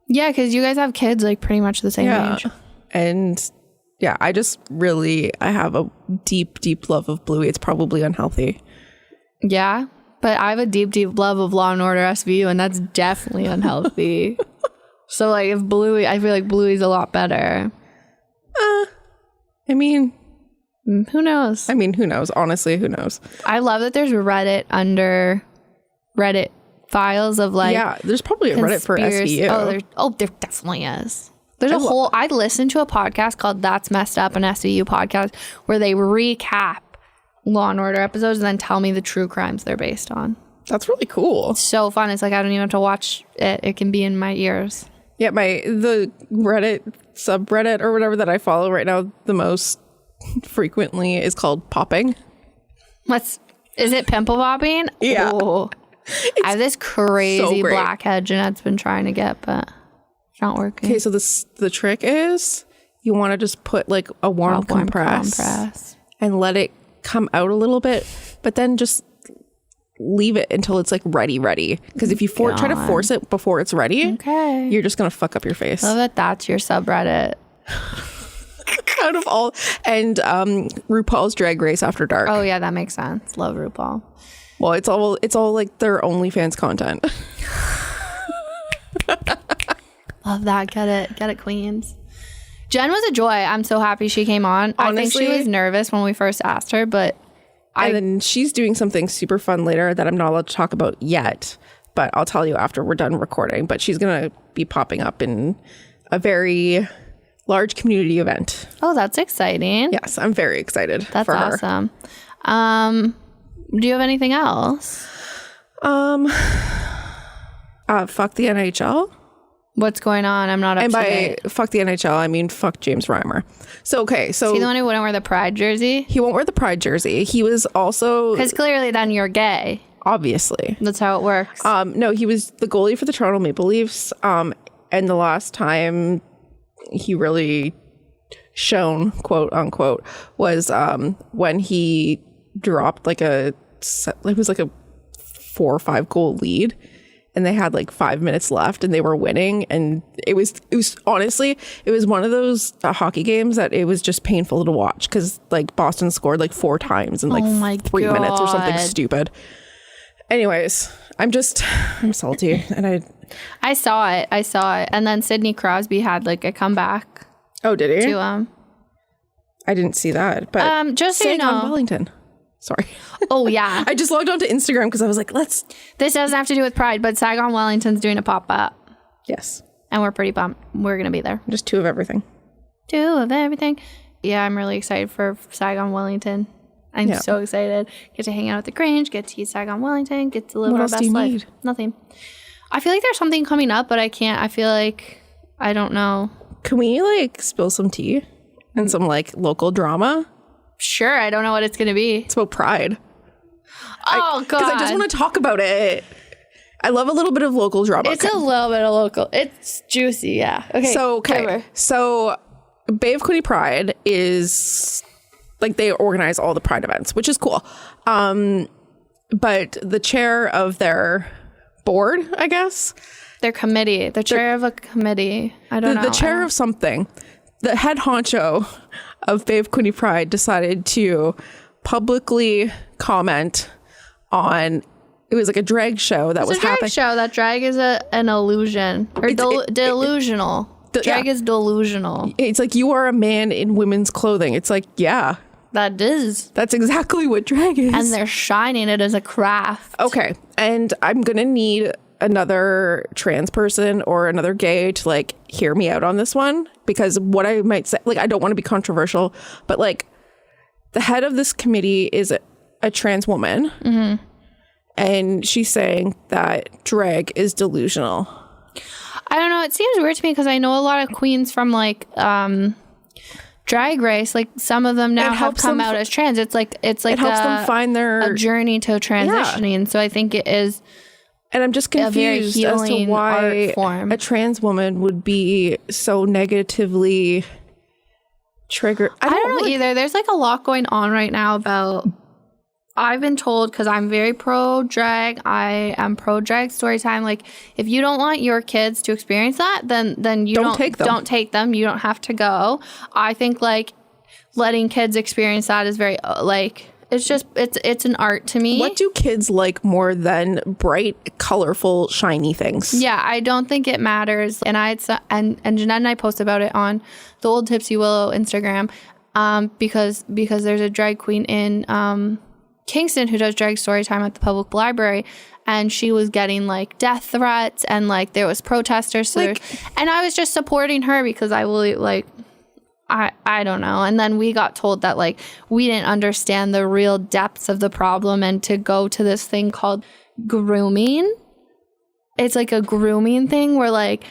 Yeah, because you guys have kids like pretty much the same age. And yeah, I have a deep, deep love of Bluey. It's probably unhealthy. Yeah, but I have a deep, deep love of Law and Order SVU, and that's definitely unhealthy. So like if Bluey, I feel like Bluey's a lot better. I mean, Who knows? who knows? Honestly, who knows? I love that there's Reddit under Reddit files of like Yeah, there's probably a Reddit for conspiracy- SVU. there definitely is. There's a whole. I listened to a podcast called "That's Messed Up," an SVU podcast, where they recap Law and Order episodes and then tell me the true crimes they're based on. That's really cool. So fun. It's like I don't even have to watch it. It can be in my ears. Yeah, the Reddit subreddit or whatever that I follow right now the most frequently is called Popping. Is it pimple popping? Yeah. Oh. I have this crazy so great. blackhead Jeanette's been trying to get, but it's not working. Okay, so the trick is you want to just put like a warm compress and let it come out a little bit, but then just leave it until it's like ready. Because if you try to force it before it's ready, Okay. you're just gonna fuck up your face. Love that that's your subreddit. Out of all, and RuPaul's Drag Race After Dark. Oh yeah, that makes sense. Love RuPaul. Well, it's all like their OnlyFans content. Love that. Get it, queens. Jen was a joy. I'm so happy she came on. Honestly, I think she was nervous when we first asked her, but and then she's doing something super fun later that I'm not allowed to talk about yet, but I'll tell you after we're done recording. But she's gonna be popping up in a very large community event. Oh, that's exciting. Yes, I'm very excited. That's for her. awesome. Do you have anything else? Fuck the NHL. What's going on? I'm not up And to by date. fuck the NHL, I mean fuck James Reimer. So okay, so Is he the one who wouldn't wear the Pride jersey? he won't wear the Pride jersey. He was also Because clearly then you're gay. obviously. That's how it works. No, he was the goalie for the Toronto Maple Leafs. And the last time he really shone, quote unquote, was when he dropped it was like a 4 or 5 goal lead, and they had like 5 minutes left, and they were winning, and it was honestly, it was one of those hockey games that it was just painful to watch because like Boston scored like 4 times in like Oh my 3 minutes or something God. stupid. Anyways, I'm salty, and I saw it, and then Sidney Crosby had like a comeback oh, did he? to him. I didn't see that, but Just so you Sagan know. Wellington. Sorry. Oh yeah, I just logged onto Instagram because I was like, this doesn't have to do with Pride, but Saigon Wellington's doing a pop up, yes, and we're pretty pumped. We're gonna be there. just 2 of everything. 2 of everything. Yeah, I'm really excited for Saigon Wellington. I'm so excited. Get to hang out at the Grange, get to eat Saigon Wellington, get to live What our else do best you life. need? Nothing. I feel like there's something coming up, but I can't. I feel like I don't know. Can we like spill some tea and some like local drama? Sure, I don't know what it's gonna be. It's about Pride. Oh God! Because I just want to talk about it. I love a little bit of local drama. It's a little bit of local. It's juicy, yeah. Okay. whatever. So Bay of Quinte Pride is like they organize all the Pride events, which is cool. But the chair of their board, I guess, Their committee, the chair of a committee. I don't know. the chair of something, the head honcho of Bay of Quinte Pride decided to publicly comment on, it was like a drag show that It's was a drag happening. show. That drag is an illusion or delusional. Drag is delusional. It's like you are a man in women's clothing. It's like, yeah, That is. that's exactly what drag is. And they're shining it as a craft. Okay. And I'm going to need another trans person or another gay to like hear me out on this one, because what I might say, like, I don't want to be controversial, but like the head of this committee is a trans woman. Mm-hmm. And she's saying that drag is delusional. I don't know. It seems weird to me because I know a lot of queens from like Drag Race. Like some of them now have come out as trans. It's like It helps them find a journey to transitioning. And so I think it is. And I'm just very confused as to healing why art form. a trans woman would be so negatively triggered. I don't know either. There's like a lot going on right now about. I've been told, because I'm very pro drag, I am pro drag story time. Like, if you don't want your kids to experience that, then you don't take them. Don't take them. You don't have to go. I think like letting kids experience that is very like it's just it's an art to me. What do kids like more than bright, colorful, shiny things? Yeah, I don't think it matters. And and Jeanette and I post about it on the Old Tipsy Willow Instagram, because there's a drag queen in Kingston who does drag story time at the public library, and she was getting like death threats, and like there was protesters, so and I was just supporting her because I will like I don't know. And then we got told that like we didn't understand the real depths of the problem, and to go to this thing called grooming. It's like a grooming thing where like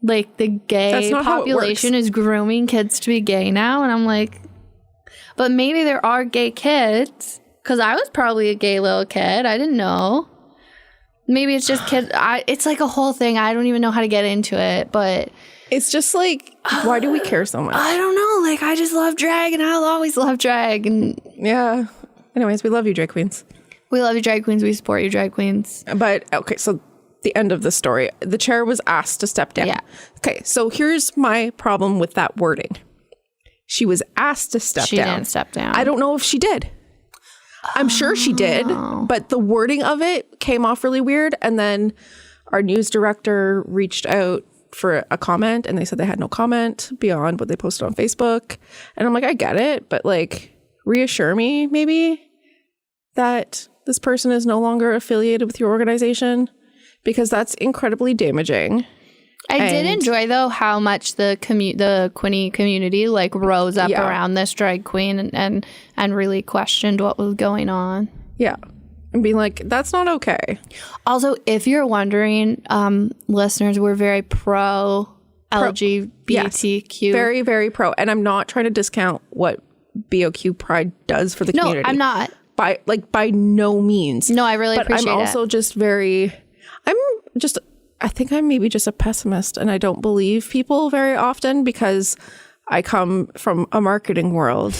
the gay population is grooming kids to be gay now, and I'm like, but maybe there are gay kids. Because I was probably a gay little kid. I didn't know. Maybe it's just kids. It's like a whole thing. I don't even know how to get into it. But it's just like, why do we care so much? I don't know. Like, I just love drag, and I'll always love drag. And yeah. Anyways, we love you, drag queens. We love you, drag queens. We support you, drag queens. But, okay, so the end of the story. The chair was asked to step down. Yeah. Okay, so here's my problem with that wording. she was asked to step She down. didn't step down. I don't know if she did. I'm sure she did, but the wording of it came off really weird. And then our news director reached out for a comment, and they said they had no comment beyond what they posted on Facebook. And I'm like, I get it, but like, reassure me maybe that this person is no longer affiliated with your organization, because that's incredibly damaging. I did enjoy, though, how much the Quinte community like rose up around this drag queen and really questioned what was going on. Yeah. And being like, that's not okay. Also, if you're wondering, listeners, we're very pro LGBTQ. Yes. Very, very pro. And I'm not trying to discount what BOQ Pride does for the community. No, I'm not. By no means. No, I really appreciate it. I'm also I think I'm maybe just a pessimist, and I don't believe people very often because I come from a marketing world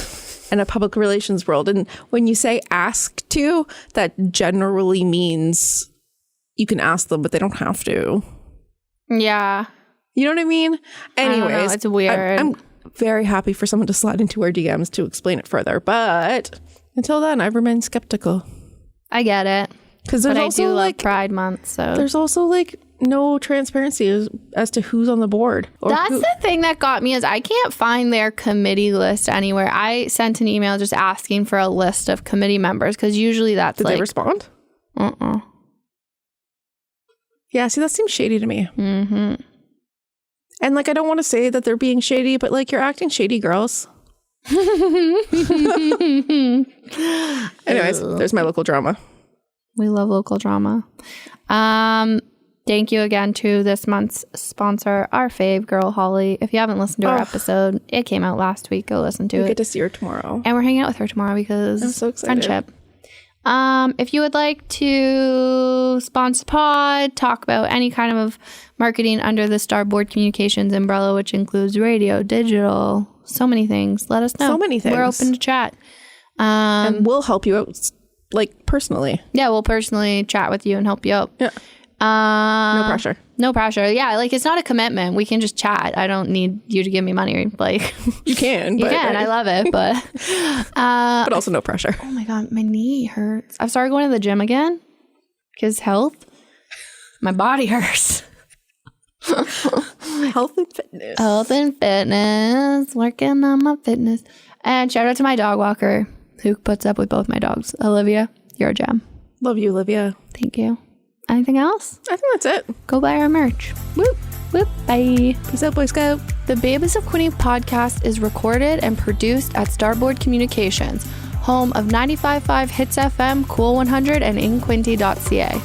and a public relations world. And when you say ask to, that generally means you can ask them, but they don't have to. Yeah. You know what I mean? Anyways, I don't know, it's weird. I'm very happy for someone to slide into our DMs to explain it further. But until then, I remain skeptical. I get it. But I do love Pride Month, so. There's also like no transparency as to who's on the board. That's the thing that got me, is I can't find their committee list anywhere. I sent an email just asking for a list of committee members, because usually that's Did they respond? Yeah, see, that seems shady to me. Mm-hmm. And like, I don't want to say that they're being shady, but like, you're acting shady, girls. Anyways, there's my local drama. We love local drama. Thank you again to this month's sponsor, our fave girl, Holly. If you haven't listened to our episode, it came out last week. Go listen to it. We get to see her tomorrow. And we're hanging out with her tomorrow because I'm so excited. Friendship. If you would like to sponsor pod, talk about any kind of marketing under the Starboard Communications umbrella, which includes radio, digital, so many things, let us know. So many things. We're open to chat. And we'll help you out, like, personally. Yeah, we'll personally chat with you and help you out. Yeah. No pressure. No pressure. Yeah, like, it's not a commitment. We can just chat. I don't need you to give me money. Like, you can. You can. I love it, but but also no pressure. Oh my god, my knee hurts. I've started going to the gym again because health. My body hurts. Health and fitness. Health and fitness. Working on my fitness. And shout out to my dog walker who puts up with both my dogs. Olivia, you're a gem. Love you, Olivia. Thank you. Anything else? I think that's it. Go buy our merch. Whoop, whoop, bye. Peace out, Boy Scout. The Babies of Quinte podcast is recorded and produced at Starboard Communications, home of 95.5 Hits FM, Cool 100, and inquinte.ca.